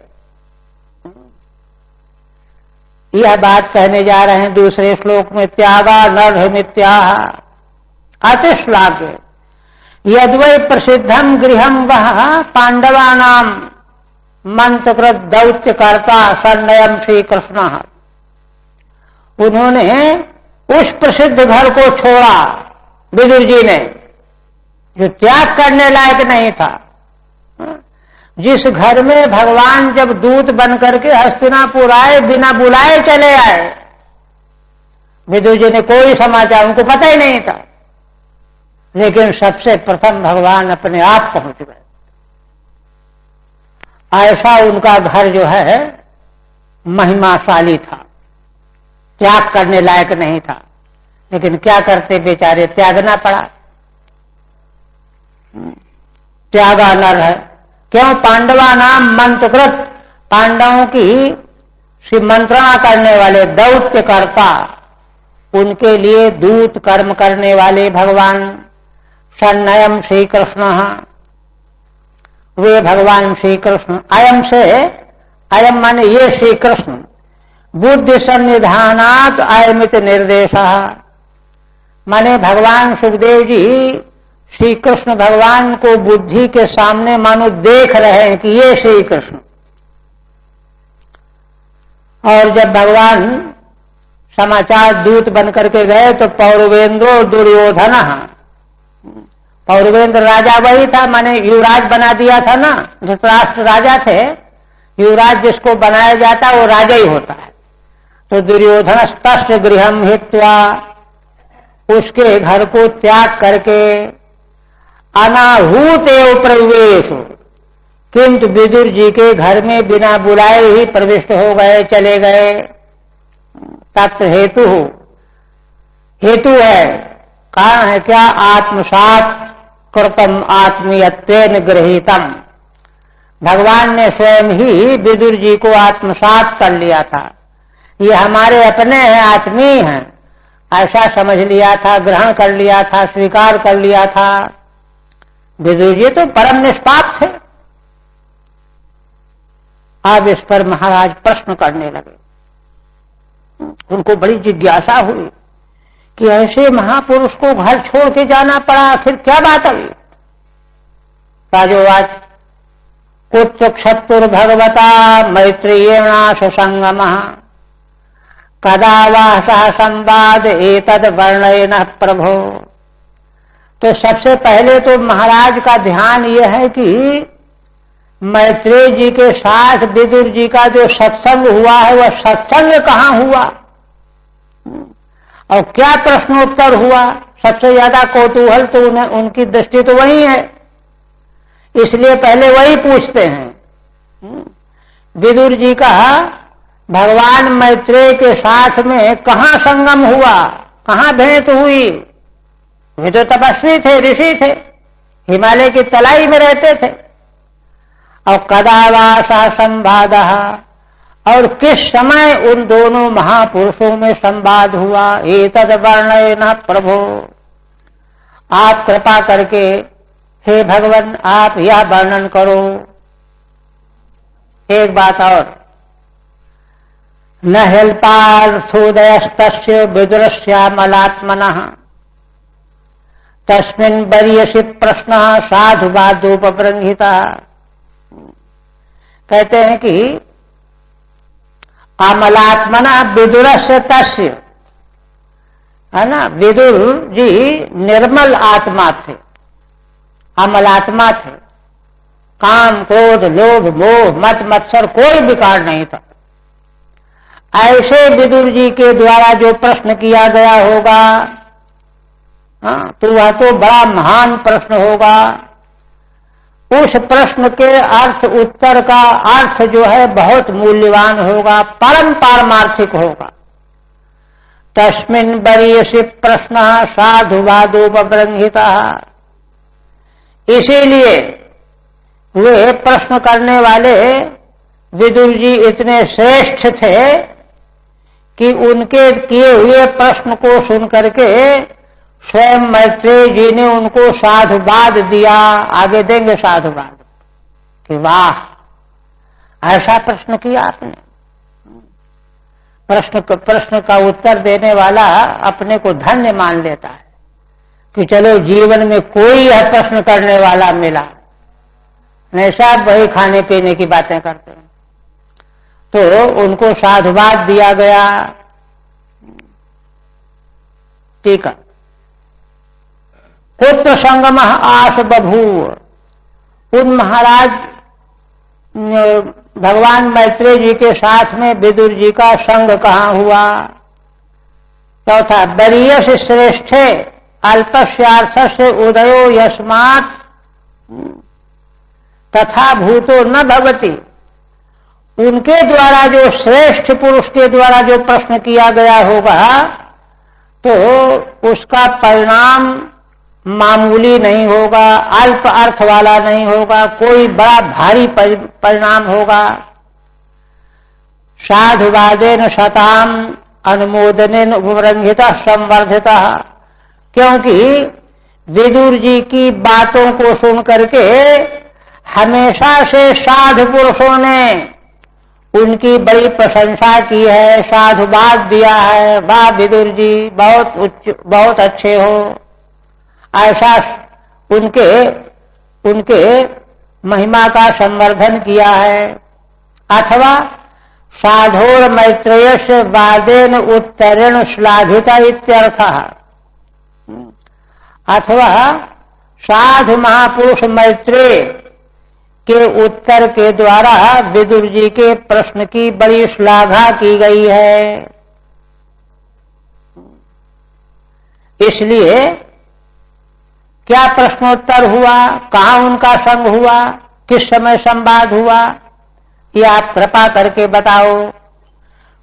यह बात कहने जा रहे हैं दूसरे श्लोक में, त्यागा नरमित्याह अतिश्लाघ्य यद्वै प्रसिद्धम गृहम वह पांडवानाम मंत्रकृत दौत्यकर्ता सन्नयम श्री कृष्ण। उन्होंने उस प्रसिद्ध घर को छोड़ा विदुर जी ने, जो त्याग करने लायक नहीं था। जिस घर में भगवान जब दूत बन करके हस्तिनापुर आए, बिना बुलाए चले आए, विदुर जी ने कोई समाचार, उनको पता ही नहीं था, लेकिन सबसे प्रथम भगवान अपने आप पहुंच गए। ऐसा उनका घर जो है महिमाशाली था, त्याग करने लायक नहीं था, लेकिन क्या करते बेचारे, त्यागना पड़ा। त्यागा नर है क्यों? पांडवा नाम मंत्रकृत, पांडवों की मंत्रणा करने वाले दौत्यकर्ता, उनके लिए दूत कर्म करने वाले भगवान सन्नयम श्री कृष्ण, वे भगवान श्री कृष्ण। अयम से, अयम माने ये श्री कृष्ण, बुद्धि सन्निधानात् अयमित निर्देश, माने भगवान सुखदेव जी श्री कृष्ण भगवान को बुद्धि के सामने मानो देख रहे हैं कि ये श्री कृष्ण। और जब भगवान समाचार दूत बन करके गए तो पौरवेंद्रो दुर्योधन, पौरवेंद्र राजा वही था, माने युवराज बना दिया था ना, धृतराष्ट्र राजा थे, युवराज जिसको बनाया जाता वो राजा ही होता है। तो दुर्योधन तस्य गृहम हित्वा, उसके घर को त्याग करके अनाहूत एव प्रवेश, किंतु विदुर जी के घर में बिना बुलाए ही प्रविष्ट हो गए, चले गए। तत्र हेतु, हेतु है, कारण है क्या, आत्मसात कृतम आत्मीयत्वेन गृहीतम, भगवान ने स्वयं ही विदुर जी को आत्मसात कर लिया था, ये हमारे अपने हैं, आत्मीय हैं, ऐसा समझ लिया था, ग्रहण कर लिया था, स्वीकार कर लिया था। विदुर जी तो परम निष्पाप थे। अब इस पर महाराज प्रश्न करने लगे। उनको बड़ी जिज्ञासा हुई कि ऐसे महापुरुष को घर छोड़ के जाना पड़ा, आखिर क्या बात हुई। राजोवाच कुछ क्षत्रुर भगवता मैत्रेयेणाश संगमः कदा वा सह संवाद एतद वर्णयेन प्रभो। तो सबसे पहले तो महाराज का ध्यान यह है कि मैत्रेय जी के साथ विदुर जी का जो सत्संग हुआ है वह सत्संग कहाँ हुआ और क्या प्रश्नोत्तर हुआ। सबसे ज्यादा कौतूहल तो उनकी दृष्टि तो वही है, इसलिए पहले वही पूछते हैं। विदुर जी का भगवान मैत्रेय के साथ में कहाँ संगम हुआ, कहाँ भेंट हुई। वे तो तपस्वी थे, ऋषि थे, हिमालय की तलाई में रहते थे। और कदा वा सह संवाद, और किस समय उन दोनों महापुरुषों में संवाद हुआ। एतद वर्णयेन प्रभो, आप कृपा करके हे भगवान आप यह वर्णन करो। एक बात और, न हेल्पार्थोदयस्तस्य विदुरस्यामलात्मनः तस्मिन् वरीयसी प्रश्नः साधुवादोपबृंहितः। कहते हैं कि अमलात्मना विदुरस्य तस्य, है ना, विदुर जी निर्मल आत्मा थे, अमलात्मा थे, काम क्रोध लोभ मोह मत मत्सर कोई विकार नहीं था। ऐसे विदुर जी के द्वारा जो प्रश्न किया गया होगा, तो वह तो बड़ा महान प्रश्न होगा। उस प्रश्न के अर्थ उत्तर का अर्थ जो है बहुत मूल्यवान होगा, परम पारमार्थिक होगा। तस्मिन् वरीयसी प्रश्नः साधुवादोपबृंहितः, इसीलिए वे प्रश्न करने वाले विदुर जी इतने श्रेष्ठ थे कि उनके किए हुए प्रश्न को सुन करके स्वयं मैत्रेय जी ने उनको साधुवाद दिया। आगे देंगे साधुवाद कि वाह ऐसा प्रश्न किया आपने। प्रश्न का उत्तर देने वाला अपने को धन्य मान लेता है कि चलो जीवन में कोई यह प्रश्न करने वाला मिला, नहीं सब वही खाने पीने की बातें करते हैं। तो उनको साधुवाद दिया गया। ठीक है, पुत्र संगम आस बभूव, उन महाराज भगवान मैत्रेय जी के साथ में विदुर जी का संग कहाँ हुआ। चौथा, वरीयस श्रेष्ठे अल्पस्यार्थस्य उदयो यस्मात् तथा भूतो न भवति, उनके द्वारा जो श्रेष्ठ पुरुष के द्वारा जो प्रश्न किया गया होगा तो उसका परिणाम मामूली नहीं होगा, अल्प अर्थ वाला नहीं होगा, कोई बड़ा भारी परिणाम होगा। साधुवादेन शताम अनुमोदनेन उपबृंहितः संवर्धितः, क्योंकि विदुर जी की बातों को सुन करके हमेशा से साधु पुरुषों ने उनकी बड़ी प्रशंसा की है, साधुवाद दिया है, वाह विदुर जी बहुत अच्छे हो, ऐसा उनके महिमा का संवर्धन किया है। अथवा साधोर मैत्रेयस्य वादेन उत्तरेण श्लाघिता इत्यर्थः। अथवा साधु महापुरुष मैत्रेय के उत्तर के द्वारा विदुर जी के प्रश्न की बड़ी श्लाघा की गई है। इसलिए क्या प्रश्नोत्तर हुआ, कहाँ उनका संग हुआ, किस समय संवाद हुआ, ये आप कृपा करके बताओ।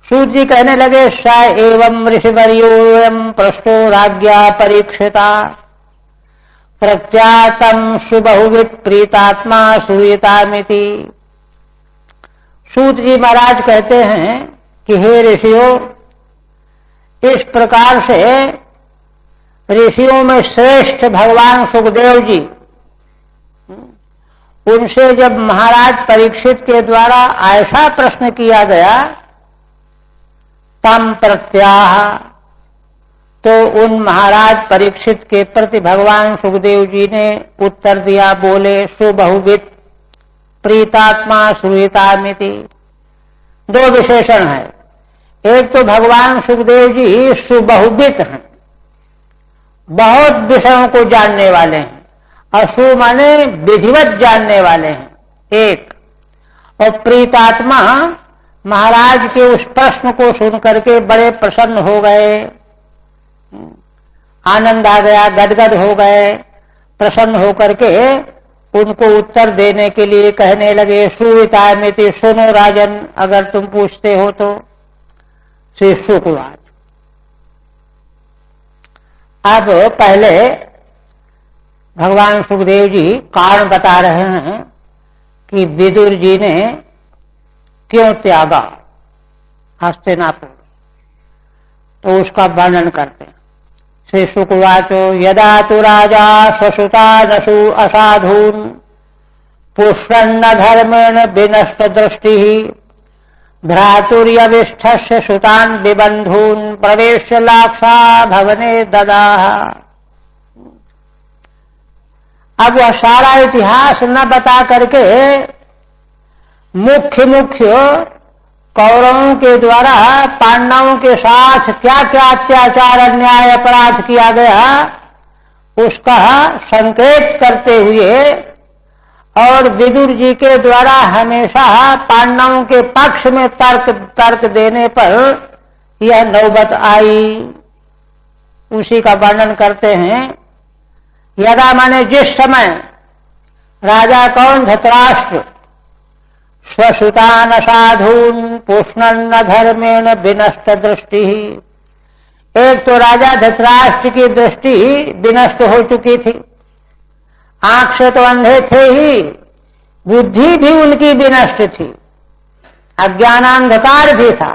सूत जी कहने लगे, स एवं ऋषिवर्योऽयं पृष्ठो राज्ञा परीक्षिता प्रत्यातम सुबहुवित प्रीतात्मा सूयतामिति। सूत जी महाराज कहते हैं कि हे ऋषियों, इस प्रकार से ऋषियों में श्रेष्ठ भगवान सुखदेव जी, उनसे जब महाराज परीक्षित के द्वारा ऐसा प्रश्न किया गया, तम प्रत्याह, तो उन महाराज परीक्षित के प्रति भगवान सुखदेव जी ने उत्तर दिया, बोले सुबहुवित प्रीतात्मा सूयतामिति। दो विशेषण है, एक तो भगवान सुखदेव जी सुबहुवित हैं, बहुत विषयों को जानने वाले हैं, और सु माने विधिवत जानने वाले हैं एक, और प्रीतात्मा महाराज के उस प्रश्न को सुन करके बड़े प्रसन्न हो गए, आनंद आ गया, गदगद हो गए, प्रसन्न होकर के उनको उत्तर देने के लिए कहने लगे, सूयतामिति, सुनो राजन, अगर तुम पूछते हो तो। श्री शुकवाच। अब पहले भगवान सुखदेव जी कारण बता रहे हैं कि विदुर जी ने क्यों त्यागा हस्तिनापुर, तो उसका वर्णन करते हैं। श्री शुकवाचो, यदा तु राजा स्वसुता नसु असाधून् पुष्पन्न धर्मेण विनष्ट दृष्टि भ्रातुर्यविष्ठस्य सुतान् विबन्धून् प्रवेश्य लाक्षा भवने ददाह। अब वह सारा इतिहास न बता करके मुख्य कौरवों के द्वारा पांडवों के साथ क्या क्या अत्याचार अन्याय अपराध किया गया, उसका संकेत करते हुए और विदुर जी के द्वारा हमेशा पांडवों के पक्ष में तर्क देने पर यह नौबत आई, उसी का वर्णन करते हैं। यदा माने जिस समय राजा कौन, धृतराष्ट्र, स्वसुतान साधून पुष्णन्न धर्मेण विनष्ट दृष्टि, एक तो राजा धृतराष्ट्र की दृष्टि विनष्ट हो चुकी थी, आंख से तो अंधे थे ही, बुद्धि भी उनकी विनष्ट थी, अज्ञानांधकार भी था।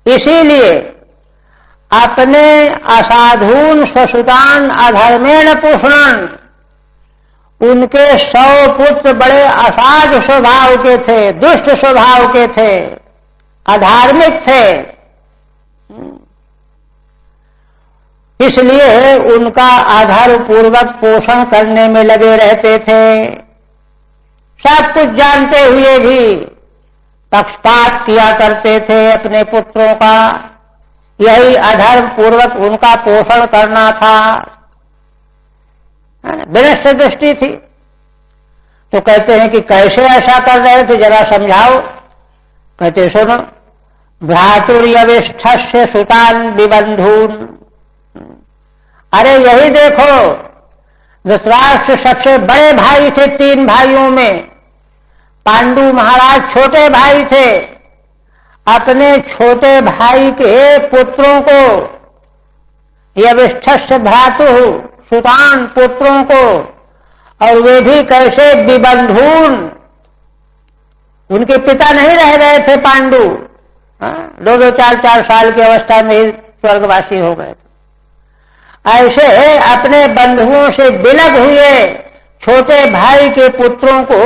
इसीलिए अपने असाधून स्वसुतान अधर्मेण पुष्णन, उनके 100 पुत्र बड़े असाध स्वभाव के थे, दुष्ट स्वभाव के थे, अधार्मिक थे, इसलिए उनका आधार पूर्वक पोषण करने में लगे रहते थे। सब कुछ जानते हुए भी पक्षपात किया करते थे अपने पुत्रों का, यही अधर्म पूर्वक उनका पोषण करना था, विनष्ट दृष्टि थी। तो कहते हैं कि कैसे ऐसा कर रहे थे, जरा समझाओ। कहते सुनो, भ्रातुर्यविष्ठस्य सुतान विबंधून, अरे यही देखो, धृतराष्ट्र सबसे बड़े भाई थे 3 भाइयों में, पांडु महाराज छोटे भाई थे, अपने छोटे भाई के पुत्रों को, यविष्ठस्य भ्रातु सुतान पुत्रों को, और वे भी कैसे विबंधून, उनके पिता नहीं रह रहे थे पांडु, 2-2, 4-4 साल की अवस्था में ही स्वर्गवासी हो गए। ऐसे अपने बंधुओं से विलग हुए छोटे भाई के पुत्रों को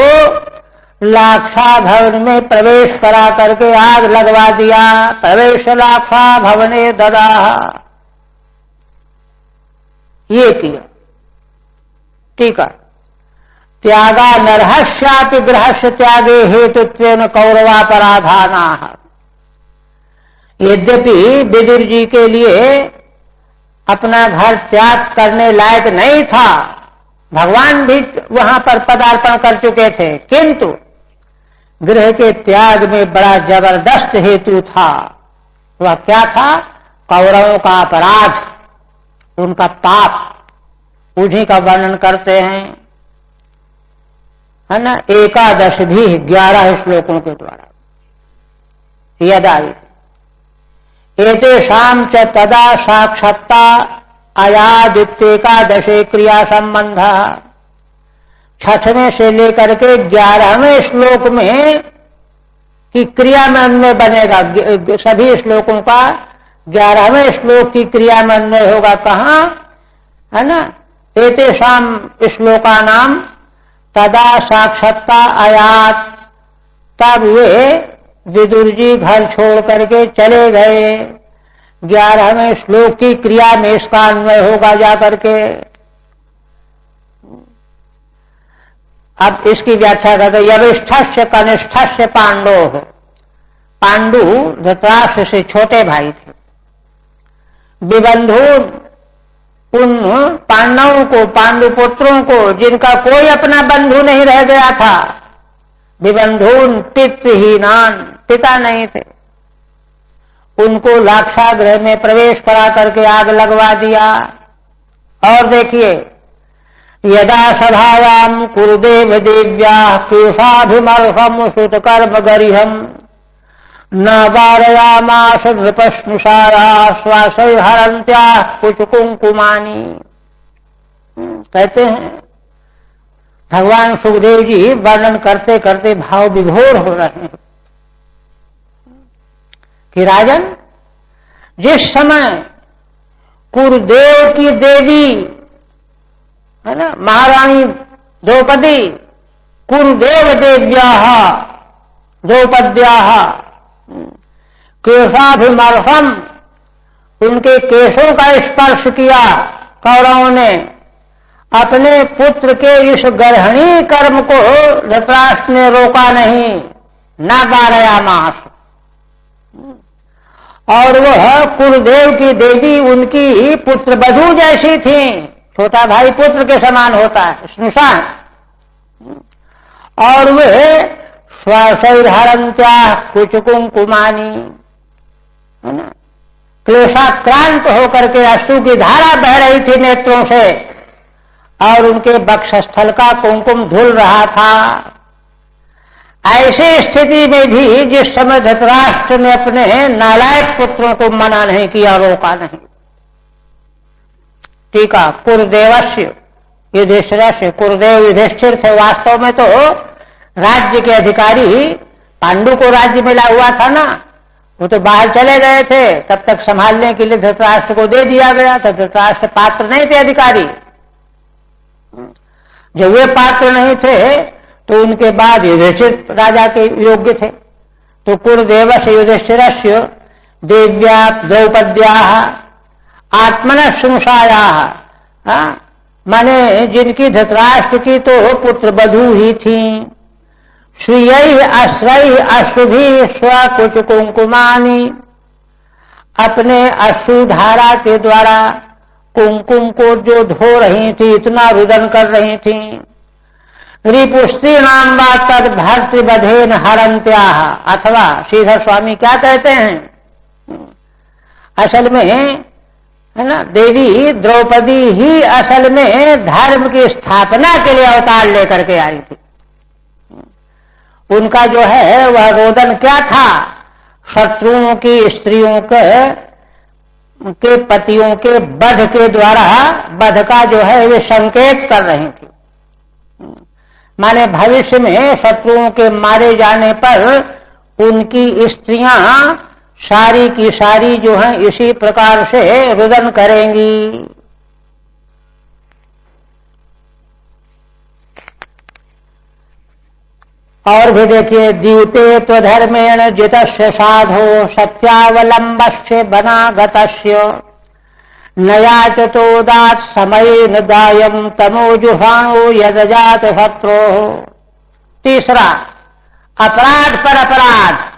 लाक्षा भवन में प्रवेश करा करके आग लगवा दिया। प्रवेश लाक्षा भवने ददा, ये किया। ठीक है। त्यागा नरहस्यापि गृहस्य त्यागे हेतुत्वेन कौरवापराधाना। यद्यपि विदुर जी के लिए अपना घर त्याग करने लायक नहीं था, भगवान भी वहां पर पदार्पण कर चुके थे, किंतु गृह के त्याग में बड़ा जबरदस्त हेतु था। वह क्या था? कौरवों का अपराध, उनका पाप, उन्हीं का वर्णन करते हैं, है ना। 11 भी 11 श्लोकों के द्वारा यदा एतेषां च तदा साक्षात्ता अयादित्येकादशे क्रिया संबंध। 6वें से लेकर के 11वें श्लोक में की क्रिया में अन्वय बनेगा। सभी श्लोकों का 11वें श्लोक की क्रिया में अन्वय होगा। कहां? है ना। एतेषां श्लोका नाम तदा साक्षात्ता आयात, तब वे विदुर जी घर छोड़ करके चले गए। 11वें श्लोक की क्रिया में इसका अन्वय होगा जाकर के। अब इसकी व्याख्या करते यविष्ठस्य कनिष्ठस्य पांडो। पांडु धृतराष्ट्र से छोटे भाई थे। विबंधु उन पांडवों को, पांडु पुत्रों को, जिनका कोई अपना बंधु नहीं रह गया था। विबंधून पितृहीनान, पिता नहीं थे, उनको लाक्षागृह में प्रवेश करा करके आग लगवा दिया। और देखिए, यदा सभायाम कुरुदेव देव्या केशाभिमर्हम सुतकर्म गरिहम न वारयामास नृपस्नुषारा श्वासै हरन्त्या कुचकुंकुमानी। कहते हैं भगवान सुखदेव जी वर्णन करते करते भाव विभोर हो रहे हैं कि राजन, जिस समय कुरुदेव की देवी, है ना, महारानी द्रौपदी, कुरुदेव देव्याः द्रौपद्याः केशाभिमर्हम, उनके केशों का स्पर्श किया कौरवों ने, अपने पुत्र के इस गर्हणी कर्म को धृतराष्ट्र ने रोका नहीं। न बारयामास, और वह कुरुदेव की देवी उनकी पुत्र वधू जैसी थी। छोटा भाई पुत्र के समान होता है, स्नुषा। और वे श्वासैर्हरन्त्या कुचकुंकुमानी, है ना, क्लेशाक्रांत होकर के अश्रु की धारा बह रही थी नेत्रों से, और उनके वक्षस्थल का कुंकुम धुल रहा था। ऐसी स्थिति में भी जिस समय धृतराष्ट्र ने अपने नालायक पुत्रों को मना नहीं किया, रोका नहीं। टीका कुरुदेवस्य युधिष्ठिरस्य, कुरुदेव युधिष्ठिर थे, वास्तव में तो राज्य के अधिकारी, पांडु को राज्य मिला हुआ था ना, वो तो बाहर चले गए थे, तब तक संभालने के लिए धृतराष्ट्र को दे दिया गया था। धृतराष्ट्र पात्र नहीं थे अधिकारी। जब वे पात्र नहीं थे तो उनके बाद युधिष्ठिर राजा के योग्य थे। तो कुरुदेवस्य युधिष्ठिरस्य देव्या द्रौपद्याः आत्मनः संसायाः, माने जिनकी धृतराष्ट्र की तो पुत्र वधू ही थी। श्रियैः अश्रैः अश्रुभिः स्वकुच कुंकुमानी, अपने अश्रुधारा के द्वारा कुंकुम को जो धो रही थी, इतना रुदन कर रही थी। रिपुस्त्री नाम वा तद भर्तृवधेन हरन्त्याः, अथवा श्रीधर स्वामी क्या कहते हैं, असल में, है ना, देवी द्रौपदी ही असल में धर्म की स्थापना के लिए अवतार लेकर के आई थी। उनका जो है वह रोदन क्या था, शत्रुओं की स्त्रियों के पतियों के वध के द्वारा, वध का जो है वे संकेत कर रही थी। माने भविष्य में शत्रुओं के मारे जाने पर उनकी स्त्रियां सारी की सारी जो है इसी प्रकार से रुदन करेंगी। और भी देखिए, द्यूते त्वधर्मेण जितस्य साधो सत्यावलंबस्य बनागतस्य नयाचतोदात समयेन दायम तमोजुहाणो यदजात शत्रो। तीसरा, अपराध पर अपराध।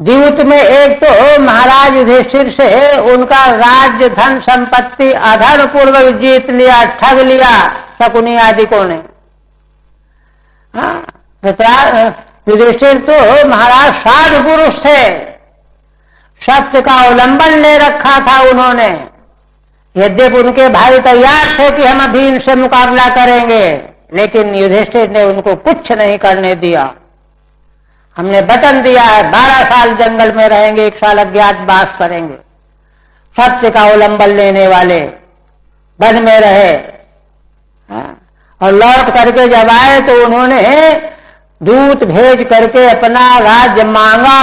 द्यूत में एक तो महाराज युधिष्ठिर से उनका राज्य धन संपत्ति अधर्म पूर्वक जीत लिया, ठग लिया शकुनी आदि को ने। युधिष्ठिर तो महाराज साधु पुरुष थे, सत्य का अवलंबन ले रखा था उन्होंने। यद्यपि उनके भाई तैयार थे कि हम अभी इनसे मुकाबला करेंगे, लेकिन युधिष्ठिर ने उनको कुछ नहीं करने दिया। हमने वचन दिया है 12 साल जंगल में रहेंगे, 1 साल अज्ञातवास करेंगे। सत्य का अवलंबन लेने वाले वन में रहे, और लौट करके जब आए तो उन्होंने दूत भेज करके अपना राज्य मांगा,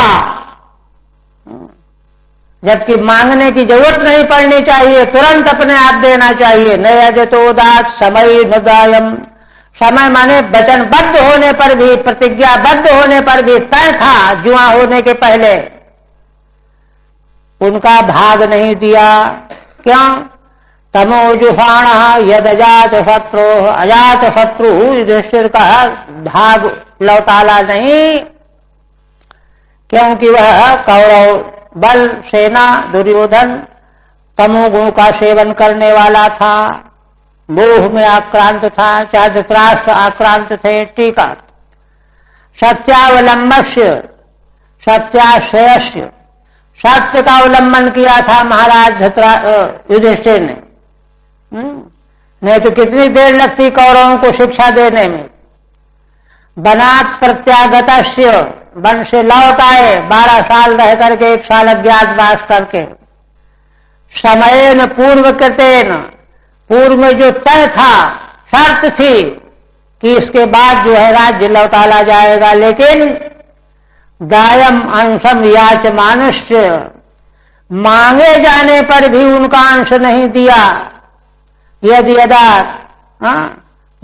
जबकि मांगने की जरूरत नहीं पड़नी चाहिए, तुरंत अपने आप देना चाहिए। नयजतोदात समय नदायम, समय माने वचनबद्ध होने पर भी, प्रतिज्ञाबद्ध होने पर भी, तय था जुआ होने के पहले, उनका भाग नहीं दिया। क्यों? तमोजुषाण यद अजात शत्रु, अजात शत्रु युधिष्ठिर का भाग लौटाला नहीं, क्योंकि वह कौरव बल सेना दुर्योधन तमोगुण का सेवन करने वाला था, मोह में आक्रांत था, चाहे धृतराष्ट्र आक्रांत थे। टीका, सत्यावलंबस्य सत्याश्रयस्य, सत्य का अवलंबन किया था महाराज युधिष्ठिर ने। नहीं तो कितनी देर लगती कौरवों को शिक्षा देने में। वनात् प्रत्यागतस्य, वन से लौट आए 12 साल रह करके, 1 साल अज्ञातवास करके। समयेन पूर्वकृतेन, पूर्व में जो तय था, शर्त थी कि इसके बाद जो है राज्य लौटाला जाएगा, लेकिन दायम अंशम याचमानस्य, मांगे जाने पर भी उनका अंश नहीं दिया। यदि यदात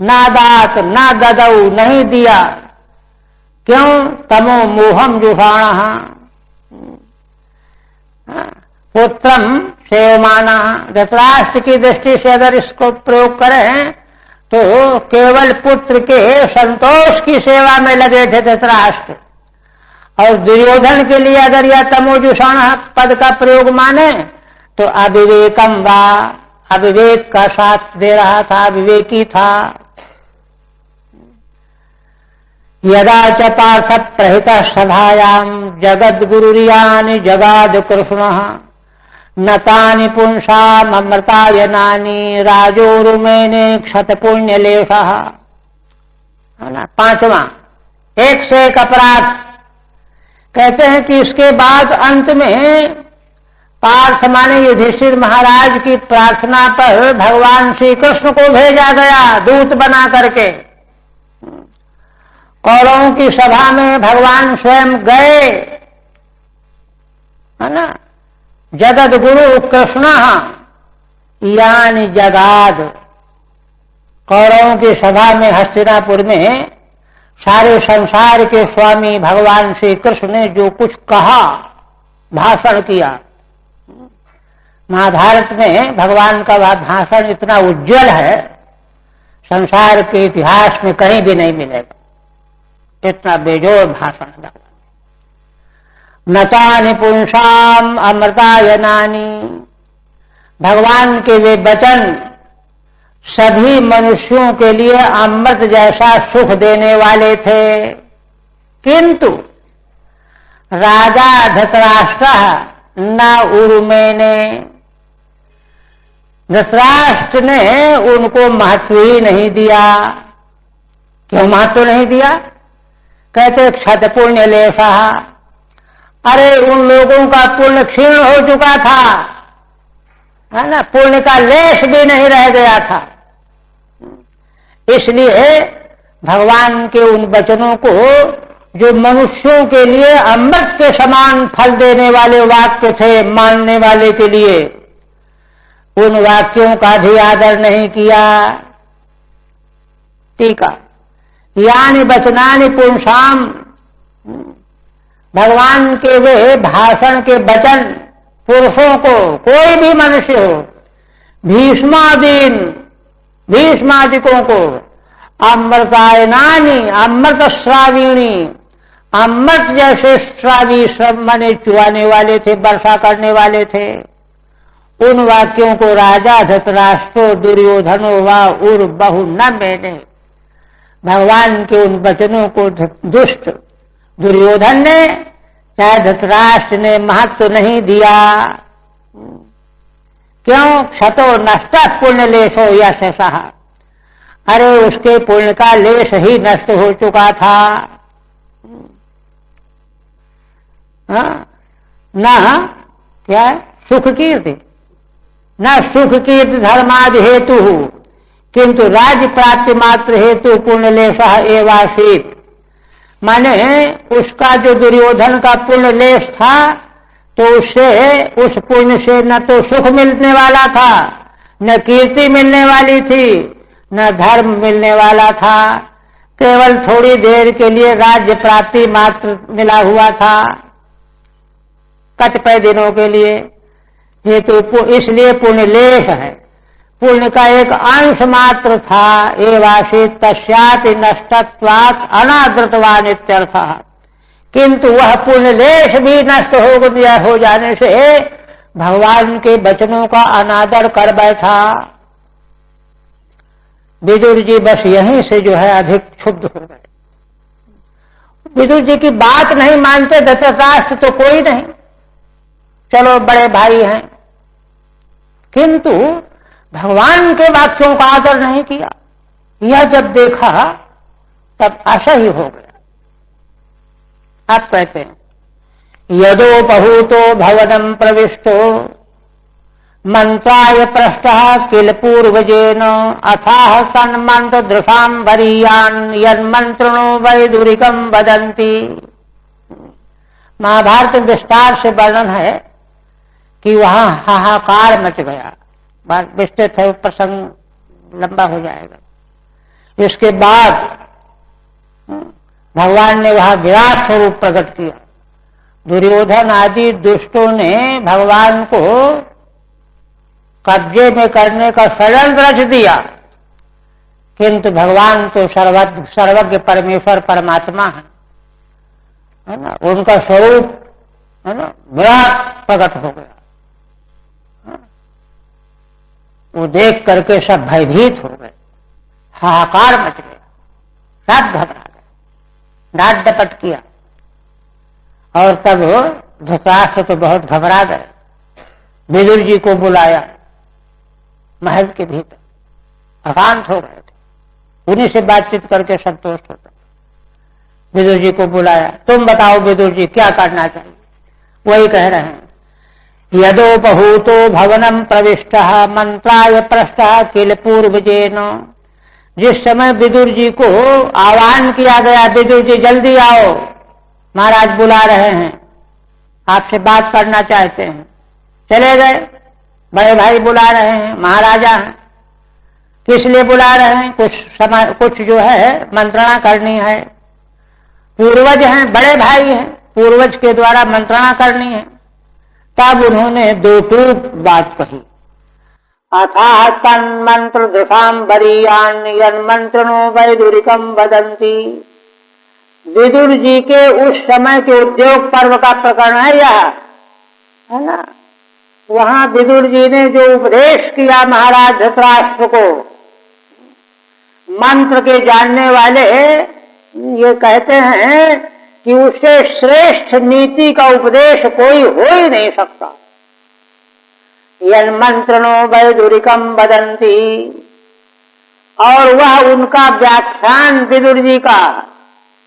नादात ना ददऊ, नहीं दिया। क्यों? तमो मोहम जुषाण, पुत्रम सेवमाना। धृतराष्ट्र की दृष्टि से अगर इसको प्रयोग करें तो केवल पुत्र के संतोष की सेवा में लगे थे धृतराष्ट्र, और दुर्योधन के लिए अगर यह तमोजुषाण पद का प्रयोग माने तो अविवेकम वा, अविवेक का साथ दे रहा था, विवेकी था। यदा च पार्थ प्रहित सभायाम जगद गुरुरियानि जगाद कृष्णः नतानि पुंसाम अमृतायनानि राजोरुमेने क्षत पुण्य लेशः। है ना? 5वां, एक से एक अपराध। कहते हैं कि इसके बाद अंत में पार्थ माने युधिष्ठिर महाराज की प्रार्थना पर भगवान श्री कृष्ण को भेजा गया दूत बना करके। कौरवों की सभा में भगवान स्वयं गए, है ना? जगद गुरु कृष्ण यानी जगाद, कौरवों की सभा में हस्तिनापुर में सारे संसार के स्वामी भगवान श्री कृष्ण ने जो कुछ कहा, भाषण किया। महाभारत में भगवान का भाषण इतना उज्जवल है, संसार के इतिहास में कहीं भी नहीं मिलेगा, इतना बेजोड़ भाषण है। नतानि पुंसाम अमृतायनानि, भगवान के वे वचन सभी मनुष्यों के लिए अमृत जैसा सुख देने वाले थे। किंतु राजा धृतराष्ट्र न उर्मेने, धृतराष्ट्र ने उनको महत्व ही नहीं दिया। क्यों महत्व नहीं दिया? कहते क्षत पुण्य लेशा, अरे उन लोगों का पुण्य क्षीण हो चुका था, है ना? पुण्य का लेश भी नहीं रह गया था। इसलिए भगवान के उन वचनों को, जो मनुष्यों के लिए अमृत के समान फल देने वाले वाक्य थे, मानने वाले के लिए, उन वाक्यों का भी आदर नहीं किया। टीका, यानी वचनानि पुंसाम, भगवान के वे भाषण के वचन पुरुषों को, कोई भी मनुष्य हो, भीष्मादिकों को, अमृतायनानी, अमृत श्राविणी, अमृत जैसे श्रावी सब मने चुआने वाले थे, वर्षा करने वाले थे, उन वाक्यों को राजा धृतराष्ट्रो दुर्योधनो व उर बहु न मैंने, भगवान के उन वचनों को दुष्ट दुर्योधन ने चाहे धृतराष्ट्र ने महत्व नहीं दिया। क्यों? क्षतो नष्ट पुण्य लेशो यश सहा, अरे उसके पुण्य का लेश ही नष्ट हो चुका था। न क्या सुख कीर्ति, न सुख कीर्ति धर्मादि हेतु, किंतु राज्य प्राप्ति मात्र हेतु पुण्यलेश एवासीत। माने उसका जो दुर्योधन का पुण्यलेश था, तो उससे, उस पुण्य से न तो सुख मिलने वाला था, न कीर्ति मिलने वाली थी, न धर्म मिलने वाला था, केवल थोड़ी देर के लिए राज्य प्राप्ति मात्र मिला हुआ था, कतिपय दिनों के लिए। ये तो इसलिए पुण्यलेश है, पुण्य का एक अंश मात्र था। एवासी तस्याति नष्टत्वात् अनादृतवान इत्यर्थः, किंतु वह पुण्यलेश भी नष्ट हो जाने से भगवान के वचनों का अनादर कर बैठा। विदुर जी बस यहीं से जो है अधिक क्षुब्ध हो गए। विदुर जी की बात नहीं मानते धृतराष्ट्र तो कोई नहीं, चलो बड़े भाई हैं, किंतु भगवान के वाक्यों का आदर नहीं किया। यह जब देखा तब असह्य हो गया। आप कहते हैं, यदोपहूतो भवनम प्रविष्टो मंत्राय पृष्ठः किल पूर्वजेन अथाह तन्मंत्र दृशांबरीयान यन्मंत्रणो वैदुरिकम वदन्ति। महाभारत विस्तार से वर्णन है कि वहां हाहाकार मच गया। बात विस्तृत है, प्रसंग लंबा हो जाएगा। इसके बाद भगवान ने वहां विराट स्वरूप प्रकट किया। दुर्योधन आदि दुष्टों ने भगवान को कब्जे में करने का षड्यंत्र रच दिया, किंतु भगवान तो सर्वज्ञ परमेश्वर परमात्मा है ना, उनका स्वरूप है ना विराट प्रकट हो गया। वो देख करके सब भयभीत हो गए, हाहाकार मच गया, सब घबरा गए, डांट डपट किया। और तब धृतराष्ट्र तो बहुत घबरा गए। विदुर जी को बुलाया महल के भीतर, अशांत हो गए थे, उन्हीं से बातचीत करके संतोष होता। विदुर जी को बुलाया, तुम बताओ विदुर जी क्या करना चाहिए। वही कह रहे हैं, यदोपहूतो भवनम प्रविष्टः मंत्राय पृष्ठः किल पूर्वजेन। जिस समय विदुर जी को आह्वान किया गया, विदुर जी जल्दी आओ, महाराज बुला रहे हैं, आपसे बात करना चाहते हैं। चले गए, बड़े भाई बुला रहे हैं, महाराजा हैं, किस लिए बुला रहे हैं? कुछ जो है मंत्रणा करनी है। पूर्वज हैं, बड़े भाई हैं, पूर्वज के द्वारा मंत्रणा करनी है। तब उन्होंने दो टूक बात कही, अथाह तन्मंत्र दृशांबरीयान यन्मंत्रणो वैदुरिकम वदन्ति। विदुर जी के उस समय के उद्योग पर्व का प्रकरण है यह, है ना। वहां विदुर जी ने जो उपदेश किया महाराज धृतराष्ट्र को, मंत्र के जानने वाले ये कहते हैं कि उससे श्रेष्ठ नीति का उपदेश कोई हो ही नहीं सकता। यन्मंत्रणो वैदुरिकम वदन्ति, और वह उनका व्याख्यान विदुर जी का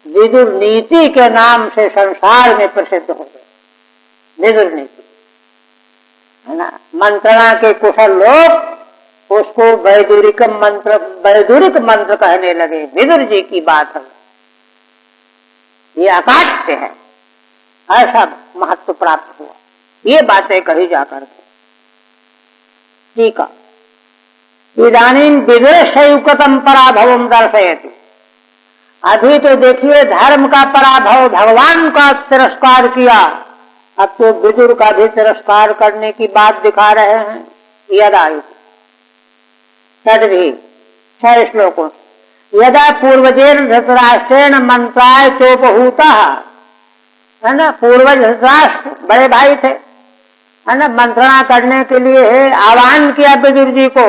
विदुर नीति के नाम से संसार में प्रसिद्ध हो गए। विदुर नीति है ना, मंत्रणा के कुशल लोग उसको वैदुरिक मंत्र कहने लगे। विदुर जी की बात है, ये अकाट्य है, ऐसा महत्व प्राप्त हुआ। ये बातें कही जाकर के। ठीक है, इदानीं विदेशयुक्तम पराभवम दर्शयति। अभी तो देखिए धर्म का पराभव, भगवान का तिरस्कार किया, अब तो विदुर का भी तिरस्कार करने की बात दिखा रहे हैं। यदा भी 6 श्लोकों, यदा पूर्वजेन धृतराष्ट्रेण मंत्राय चोपहूता, है ना, पूर्वज धृतराष्ट्र बड़े भाई थे, है ना, मंत्रणा करने के लिए आह्वान किया विदुर जी को।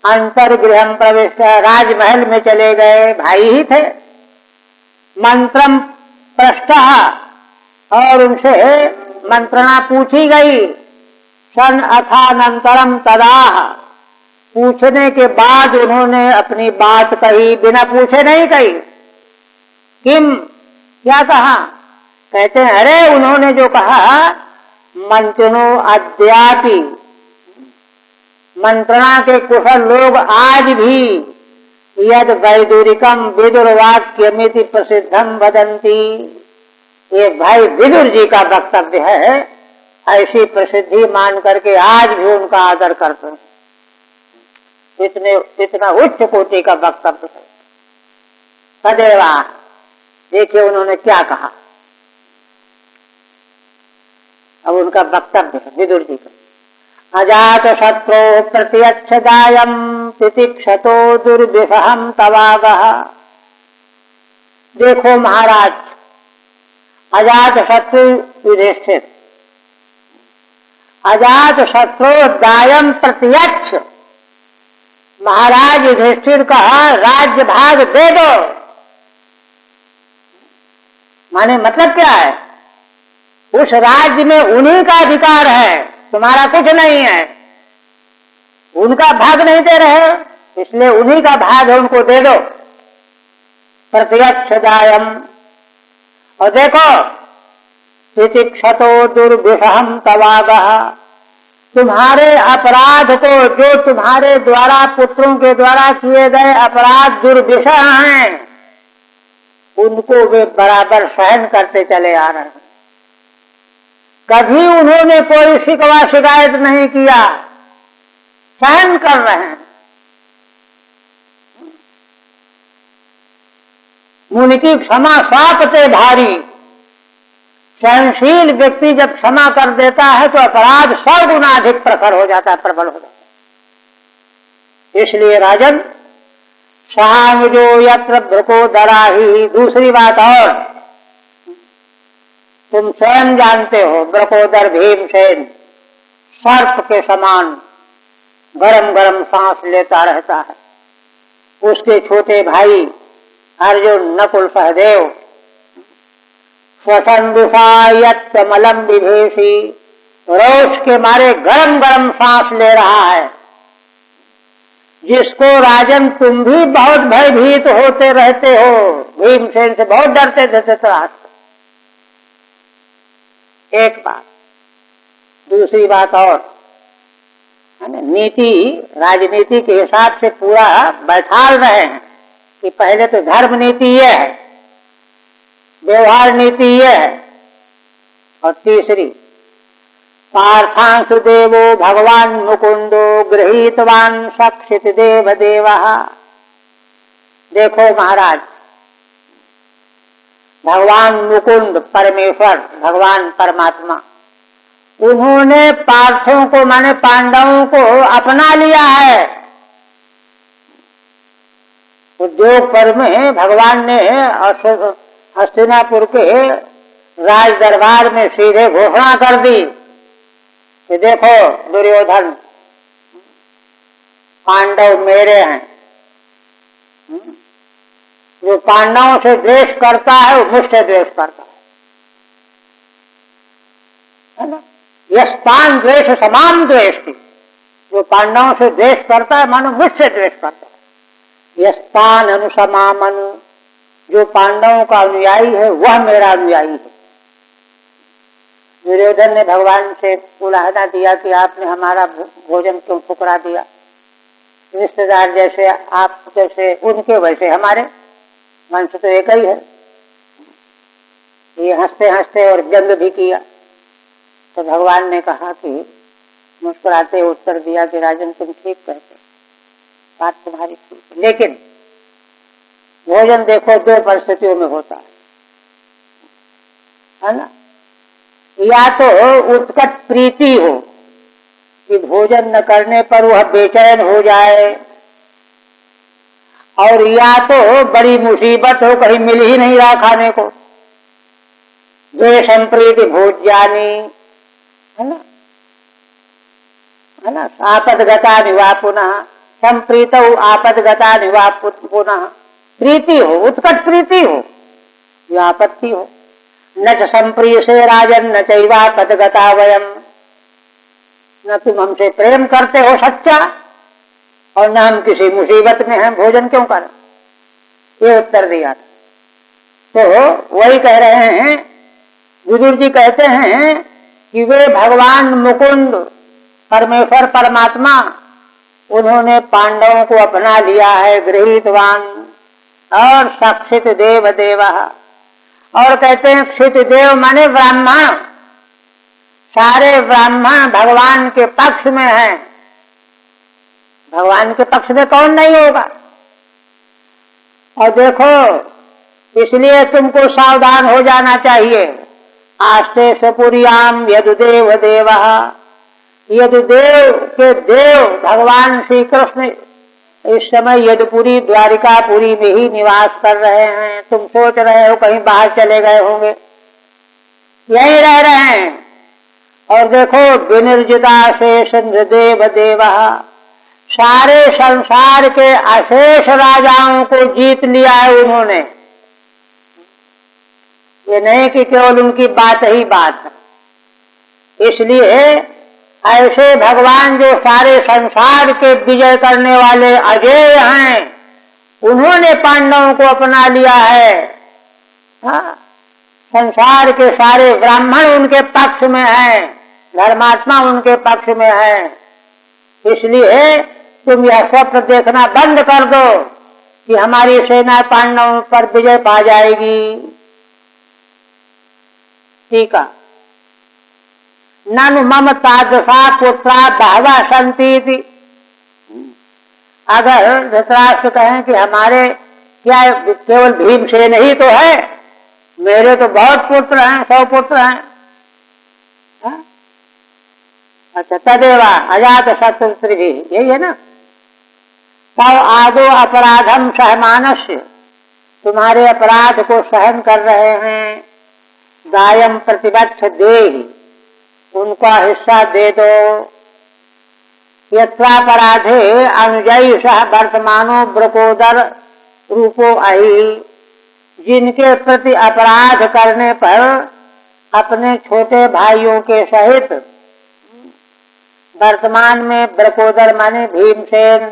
अंतर्गृहम प्रवेश, राजमहल में चले गए, भाई ही थे। मंत्रम पृष्ठः, और उनसे मंत्रणा पूछी गई। सन अथानंतरम तदाह, पूछने के बाद उन्होंने अपनी बात कही, बिना पूछे नहीं कही। किम, क्या कहा? कहते हैं अरे उन्होंने जो कहा, मंत्रणो अद्यापि, मंत्रणा के कुशल लोग आज भी यद वैदुरिकम विदुर वाक्यमिति प्रसिद्धम वदंती, ये भाई विदुर जी का वक्तव्य है, ऐसी प्रसिद्धि मान करके आज भी उनका आदर करते हैं। इतना उच्च कोटि का वक्तव्य है। सदैवा देखिए उन्होंने क्या कहा, अब उनका वक्तव्य है विदुर जी का। अजात शत्रु प्रत्यक्षदायम तितिक्षतो दुर्विषहम तवागः। देखो महाराज, अजात शत्रु युधिष्ठिर, अजात शत्रु दायम प्रत्यक्ष, महाराज युधिष्ठिर कहा राज्य भाग दे दो। माने मतलब क्या है? उस राज्य में उन्हीं का अधिकार है, तुम्हारा कुछ नहीं है। उनका भाग नहीं दे रहे, इसलिए उन्हीं का भाग है, उनको दे दो। प्रत्यक्ष दायम, और देखो तितिक्षतो दुर्विषहम तवागः, तुम्हारे अपराध को, जो तुम्हारे द्वारा पुत्रों के द्वारा किए गए अपराध दुर्विषह हैं, उनको वे बराबर सहन करते चले आ रहे हैं। कभी उन्होंने कोई शिकवा शिकायत नहीं किया, सहन कर रहे हैं। मुनि की क्षमा सापते भारी, सहनशील व्यक्ति जब क्षमा कर देता है तो अपराध 100 गुना अधिक प्रखर हो जाता है, प्रबल हो जाता है। इसलिए राजन, सहामुजो यत्र भ्रको दराही, दूसरी बात और, तुम स्वयं जानते हो ब्रकोदर भीमसेन सर्प के समान गरम गरम सांस लेता रहता है। उसके छोटे भाई अर्जुन नकुल सहदेव स्वसंदुषायत्तमलम विभेषी, रोष के मारे गरम गरम सांस ले रहा है, जिसको राजन तुम भी बहुत भयभीत होते रहते हो, भीमसेन से बहुत डरते थे धृतराष्ट्र। एक बात, दूसरी बात और, है ना, नीति राजनीति के हिसाब से पूरा बैठाल रहे हैं कि पहले तो धर्म नीति ये है, व्यवहार नीति ये है, और तीसरी पार्थांशु देवो भगवान मुकुंदो गृहीतवान सक्षित देव देवः। देखो महाराज, भगवान मुकुंद परमेश्वर, भगवान परमात्मा, उन्होंने पार्थों को माने पांडवों को अपना लिया है। उद्योग पर्व में भगवान ने हस्तिनापुर के राज दरबार में सीधे घोषणा कर दी कि देखो दुर्योधन, पांडव मेरे हैं। जो पांडवों से द्वेष करता है वो मुझसे द्वेष करता है ना। यस्तान द्वेष समान द्वेष थी, जो पांडवों से द्वेष करता है मानो मुझसे द्वेष करता है। यस्तान अनुसमामन, जो पांडवों का अनुयायी है वह मेरा अनुयायी है। दुर्योधन ने भगवान से उलाहना दिया कि आपने हमारा भोजन क्यों ठुकरा दिया, रिश्तेदार जैसे आप, जैसे उनके वैसे हमारे, वंश तो एक ही है। ये हंसते हंसते और व्यंग भी किया। तो भगवान ने कहा कि, मुस्कुराते उत्तर दिया कि राजन तुम ठीक कहते, बात तुम्हारी ठीक है, लेकिन भोजन देखो दो परिस्थितियों में होता है ना। या तो उत्कट प्रीति हो कि भोजन न करने पर वह बेचैन हो जाए, और या तो बड़ी मुसीबत हो, कहीं मिल ही नहीं रहा खाने को, द्वेषं प्रीति भोज्यानि, है ना, आपदगता निवा पुनः, संप्रीतौ आपदगता निवा पुनः। प्रीति हो, उत्कट प्रीति हो या आपत्ति हो, न च संप्रीयसे राजन न चैवापदगता वयम, न तुम हमसे प्रेम करते हो सच्चा और न हम किसी मुसीबत में हैं, भोजन क्यों करें? ये उत्तर दिया। तो वही कह रहे हैं, विदुर जी कहते हैं कि वे भगवान मुकुंद परमेश्वर परमात्मा, उन्होंने पांडवों को अपना लिया है, गृहीतवान, और साक्षित देव देवा, और कहते हैं क्षित देव माने ब्राह्मण, सारे ब्राह्मण भगवान के पक्ष में हैं। भगवान के पक्ष में कौन नहीं होगा? और देखो, इसलिए तुमको सावधान हो जाना चाहिए। आस्ते सपुरियाम यदुदेव देवा, यदुदेव के देव भगवान श्री कृष्ण इस समय यदुपुरी द्वारिकापुरी में ही निवास कर रहे हैं। तुम सोच रहे हो कहीं बाहर चले गए होंगे, यही रह रहे हैं। और देखो, विनिर्जिता शेष देव देवा, सारे संसार के अशेष राजाओं को जीत लिया है उन्होंने। ये नहीं कि केवल उनकी बात ही बात है। इसलिए ऐसे भगवान जो सारे संसार के विजय करने वाले अजेय हैं, उन्होंने पांडवों को अपना लिया है। हाँ, संसार के सारे ब्राह्मण उनके पक्ष में हैं, धर्मात्मा उनके पक्ष में है। इसलिए तुम यह स्वप्न देखना बंद कर दो कि हमारी सेना पांडवों पर विजय पा जाएगी। ठीक है, ननु मम तादृशा पुत्रा बहवा सन्ति। अगर धृतराष्ट्र कहें कि हमारे क्या केवल भीमसेन ही तो है, मेरे तो बहुत पुत्र हैं, 100 पुत्र हैं। अच्छा, तदेवा अजात शत्रु, यही है ना। तव आदो अपराधम सहमानस्य, तुम्हारे अपराध को सहन कर रहे हैं। दायम प्रतिबद्ध देहि, उनका हिस्सा दे दो। यत्रापराधे अनुजयी सह वर्तमानो ब्रकोदर रूपो अहि, जिनके प्रति अपराध करने पर अपने छोटे भाइयों के सहित वर्तमान में ब्रकोदर माने भीमसेन,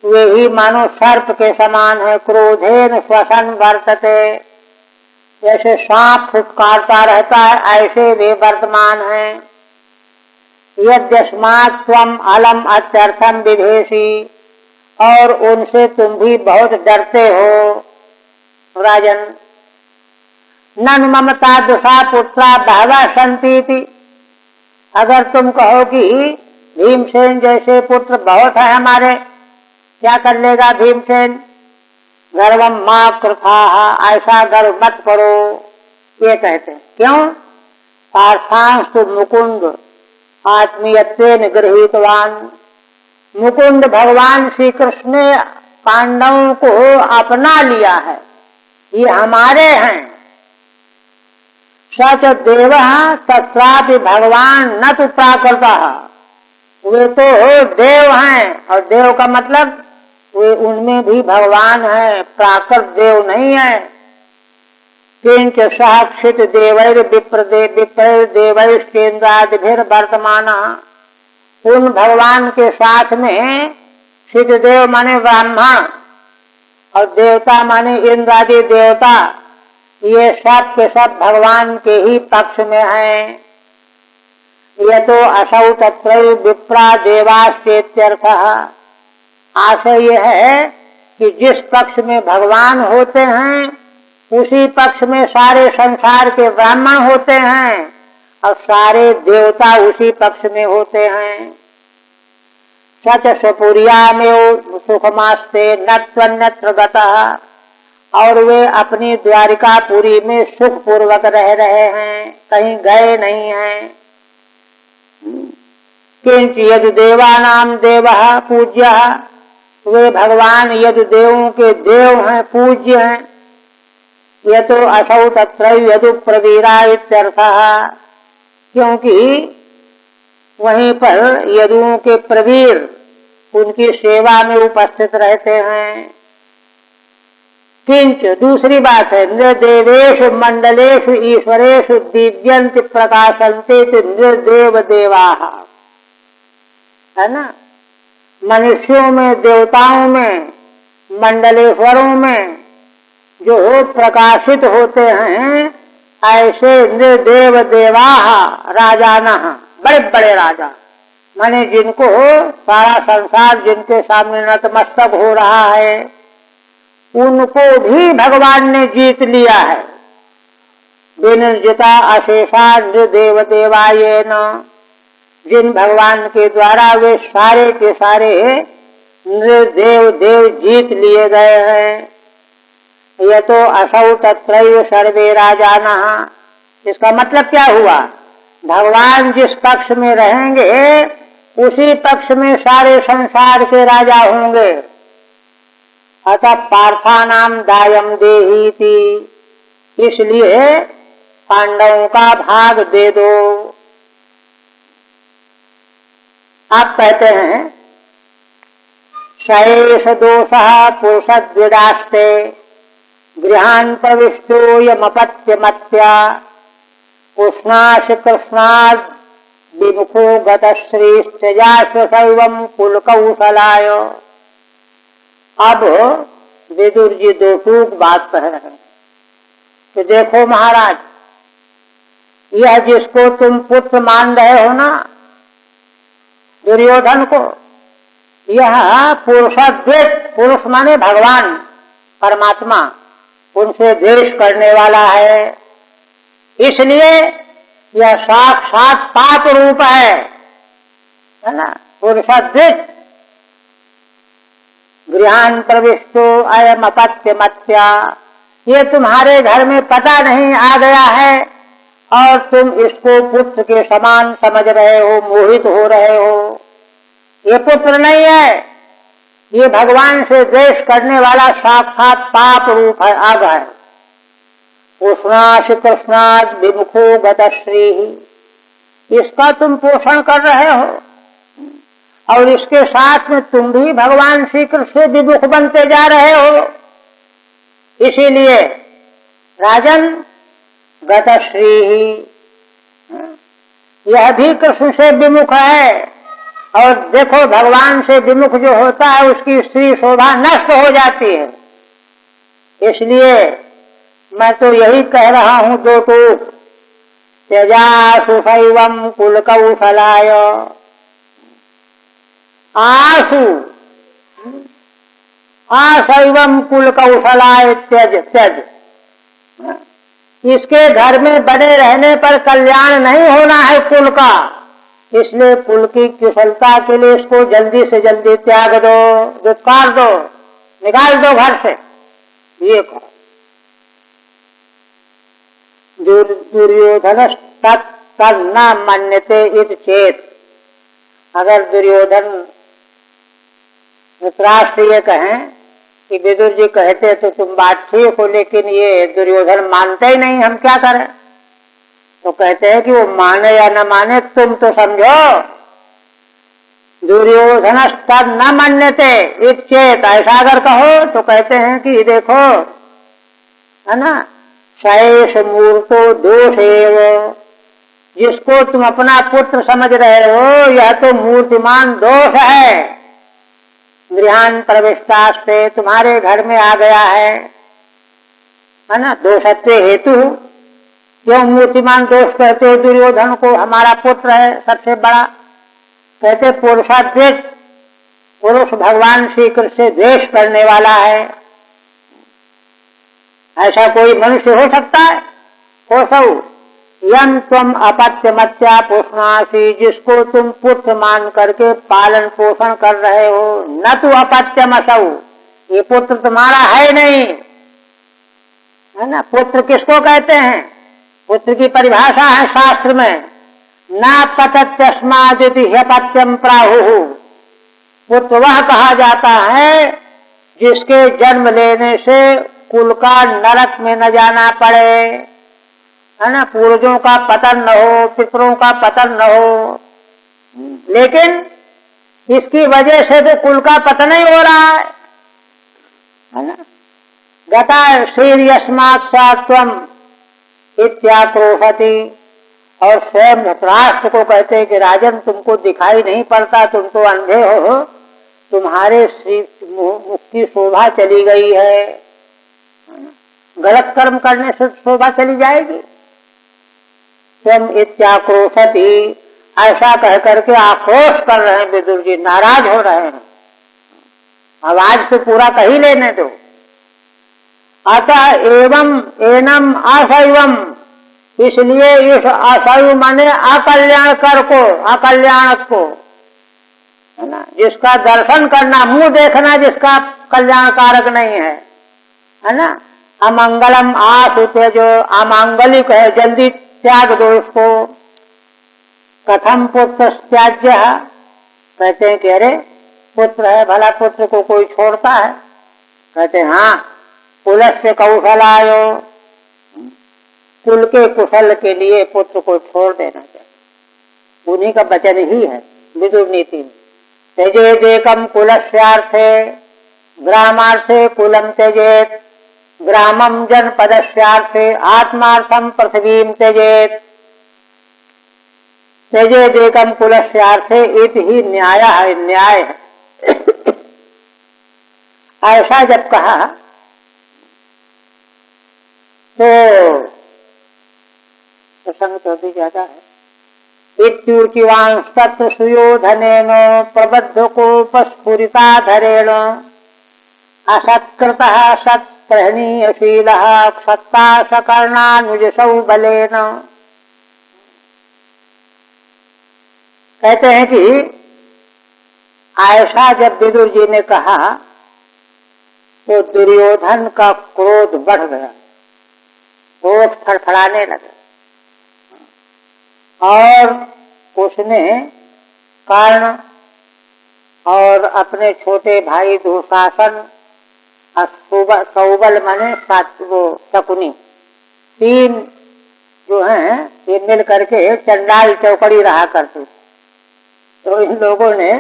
वे ही मानो सर्प के समान है। क्रोधेन श्वसन वर्तते, जैसे सांप फुटकारता रहता है, ऐसे वे वर्तमान हैं। यद्यस्मात् त्वम अलम अत्यर्थम विधेसी, और उनसे तुम भी बहुत डरते हो। राजन, ननु मम तादृशा पुत्रा बहवः सन्ति, अगर तुम कहो कि भीमसेन जैसे पुत्र बहुत है हमारे, क्या कर लेगा भीमसेन? गर्वम मां कृथा, ऐसा गर्व मत करो। ये कहते हैं क्यों? पार्थांस्तु मुकुंद आत्मीयत्वेन गृहीतवान, मुकुंद भगवान श्री कृष्ण ने पांडवों को अपना लिया है, ये हमारे हैं। सच देव तत्रापि भगवान न तो प्राकृता, वे तो देव हैं, और देव का मतलब वे उनमें भी भगवान है, प्राकृत देव नहीं है। किंच साक्षित देवैर विप्र देवैश्चेन्द्रादिभिर वर्तमान, उन भगवान के साथ में सिद्धदेव माने ब्राह्मण और देवता माने इंद्रादि देवता, ये सब के सब भगवान के ही पक्ष में हैं। ये तो असौ तत्र विप्रा देवाश्चेत्यर्थः, आशय यह है कि जिस पक्ष में भगवान होते हैं उसी पक्ष में सारे संसार के ब्राह्मण होते हैं, और सारे देवता उसी पक्ष में होते हैं। सच स्वपुरिया में सुखमास्ते न त्वन्यत्र गतः, और वे अपनी द्वारिकापुरी में सुख पूर्वक रह रहे हैं, कहीं गए नहीं हैं। किंच यदि देवानाम देवः पूज्यः, वे भगवान यदि देवों के देव हैं, पूज्य हैं। ये तो असौ तत्र यदु प्रवीरा इत्यर्थः, क्योंकि वहीं पर यदुओं के प्रवीर उनकी सेवा में उपस्थित रहते हैं। किंच दूसरी बात है, नृदेवेषु मंडलेषु ईश्वरेषु दिव्यन्ति प्रकाशन्ते नृदेव देवाः, है ना। मनुष्यों में, देवताओं में, मंडलेश्वरों में जो प्रकाशित होते हैं, ऐसे नृदेव देवाः राजानः, बड़े बड़े राजा, माने जिनको सारा संसार जिनके सामने नतमस्तक हो रहा है, उनको भी भगवान ने जीत लिया है। विनिर्जिता अशेषा नृदेव देवायेन, जिन भगवान के द्वारा वे सारे के सारे नृदेव देव जीत लिए गए हैं। यह तो असौ तत्रैव सर्वे राजानः, इसका मतलब क्या हुआ, भगवान जिस पक्ष में रहेंगे उसी पक्ष में सारे संसार के राजा होंगे। अतः पार्थानाम दायम देहीति, इसलिए पांडवों का भाग दे दो। आप कहते हैं सएष दोषः पुरुषद्विडास्ते गृहान् प्रविष्टो यमपत्यमत्या उष्णाश कृष्णाद विमुखो गतश्रीश्चजाश्वशैवं कुलकौशलाय। अब विदुर जी दो टूक बात कह रहे हैं कि देखो महाराज, यह जिसको तुम पुत्र मान रहे हो ना, दुर्योधन को, यह पुरुषद्वेष, पुरुष माने भगवान परमात्मा, उनसे द्वेष करने वाला है। इसलिए यह साक्षात पाप रूप है ना। पुरुषद्वेष गृहान प्रविष्टो अयम अपत्यमत्या, ये तुम्हारे घर में पता नहीं आ गया है और तुम इसको पुत्र के समान समझ रहे हो, मोहित हो रहे हो। ये पुत्र नहीं है, ये भगवान से द्वेष करने वाला साक्षात पाप रूप है, आग है। उष्णाश कृष्णाद विमुखो गतश्री, इसका तुम पोषण कर रहे हो और इसके साथ में तुम भी भगवान श्री कृष्ण से विमुख बनते जा रहे हो। इसीलिए राजन गतश्री, यह भी कृष्ण से विमुख है। और देखो भगवान से विमुख जो होता है उसकी स्त्री शोभा नष्ट हो जाती है। इसलिए मैं तो यही कह रहा हूं दो को, त्यजासु शैवं कुलकौशलाय, आसु आशैवं कुलकौशलाय त्यज त्यज। इसके घर में बने रहने पर कल्याण नहीं होना है कुल का, इसलिए कुल की कुशलता के लिए इसको जल्दी से जल्दी त्याग दो, दुत्कार दो, निकाल दो घर से। ये कहो दुर्योधन तन्न मन्यते इति चेत, अगर दुर्योधन धृतराष्ट्र ये कहें कि विदुर जी कहते तो तुम बात ठीक हो, लेकिन ये दुर्योधन मानते ही नहीं, हम क्या करें? तो कहते हैं कि वो माने या न माने तुम तो समझो। दुर्योधन न मन्यते इति चेत, ऐसा अगर कहो तो कहते हैं कि देखो, है ना, सएष मूर्तो दोष एव, जिसको तुम अपना पुत्र समझ रहे हो यह तो मूर्तिमान दोष है। गृहान प्रविष्टास्ते, तुम्हारे घर में आ गया है ना। दोषत्व हेतु, क्यों मूर्तिमान दोष कहते हो दुर्योधन को? हमारा पुत्र है सबसे बड़ा। कहते पुरुषाद्वेष, पुरुष भगवान श्री कृष्ण से द्वेष करने वाला है। ऐसा कोई मनुष्य हो सकता है? कोसौ यम तुम अपत्यमत्या पोषणासी, जिसको तुम पुत्र मान करके पालन पोषण कर रहे हो, न तो अपत्यमसौ, ये पुत्र तुम्हारा है नहीं। है ना। पुत्र किसको कहते हैं? पुत्र की परिभाषा है शास्त्र में, ना पतत्यस्मादिति ह्यपत्यम प्राहुः। पुत्र वह कहा जाता है जिसके जन्म लेने से कुल का नरक में न जाना पड़े, है ना, पूर्वजों का पतन न हो, पितरों का पतन न हो। लेकिन इसकी वजह से तो कुल का पतन ही हो रहा है ना। गता श्रीर्यस्मात् सात्वम इत्याक्रोशति। और स्वयं धृतराष्ट्र को कहते हैं कि राजन तुमको दिखाई नहीं पड़ता, तुम तो अंधे हो, तुम्हारे मुख की शोभा चली गई है। गलत कर्म करने से शोभा चली जाएगी। स्वयं इत्याक्रोशति, ऐसा कह करके आक्रोश कर रहे हैं विदुर जी, नाराज हो रहे हैं। अब आज तो पूरा कही लेने दो। अतः एवं एनम असैवम, इसलिए इस असैव माने अकल्याण कर को, अकल्याणक को, है ना, जिसका दर्शन करना, मुंह देखना जिसका कल्याणकारक नहीं है ना। अमंगलम आसुते, जो अमांगलिक है जल्दी त्याग दो उसको। कथम पुत्र त्याज्य, कहते हैं कि अरे पुत्र है, भला पुत्र को कोई छोड़ता है? कहते हैं हाँ, कुलस्य कौशलायो, कुल के कुशल के लिए पुत्र को छोड़ देना चाहिए। उन्हीं का वचन ही है विदुर नीति में। त्यजेदेकम कुलस्यार्थे ग्रामार्थे कुलम त्यजेत, ग्रामम जनपदस्यार्थे आत्मार्थम पृथ्वीम त्यजेत। त्यजेदेकम कुलस्यार्थे इति ही न्याय है, न्याय है। ऐसा जब कहा तो प्रसंग तो भी ज्यादा है। इत्युचिवांस्तत्र सुयोधनेन प्रबद्धकोपस्फुरिताधरेण असत्कृतः सत्प्रहणीयशीलः क्षत्ता सकर्णानुजसौ बलेन। कहते हैं कि ऐसा जब विदुर जी ने कहा तो दुर्योधन का क्रोध बढ़ गया, क्रोध फड़फड़ाने लगा। और उसने कर्ण और अपने छोटे भाई दुशासन, सौबल माने वो शकुनी, तीन जो हैं ये मिल करके चंडाल चौकड़ी रहा करते। तो इन लोगों ने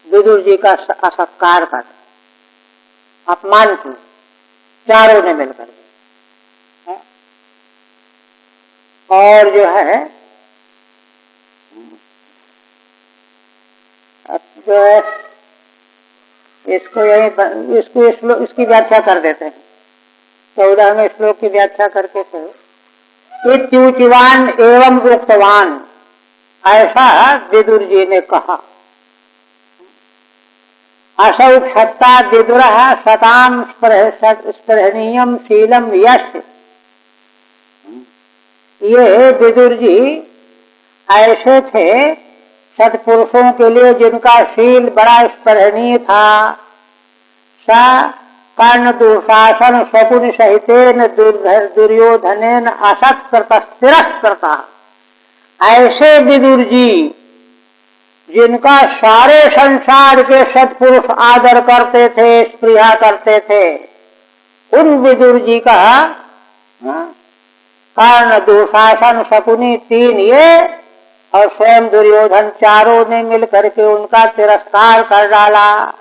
विदुर जी का असत्कार कर, अपमान किया, चारों ने मिलकर। और जो है जो है इसको यही इसकी व्याख्या कर देते हैं। 14वें श्लोक की व्याख्या करके इत्युचिवान एवं उक्तवान, ऐसा विदुर जी ने कहा। असौ क्षत्ता विदुर सताम स्पृहणीयम शीलम यश। ये विदुर जी ऐसे थे सत्पुरुषों के लिए जिनका शील बड़ा स्पृहणीय था। स कर्ण दुशासन शकुन सहितेन दुर्योधनेन असत्कृत तिरस्कृता। ऐसे विदुर जी जिनका सारे संसार के सत्पुरुष आदर करते थे, स्पृहा करते थे, उन विदुर जी का कर्ण दुशासन शकुनी तीन ये और स्वयं दुर्योधन चारों ने मिलकर के उनका तिरस्कार कर डाला।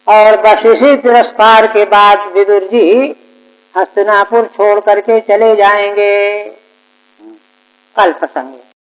और बस इसी तिरस्कार के बाद विदुर जी हस्तिनापुर छोड़ करके चले जाएंगे। कल प्रसंग।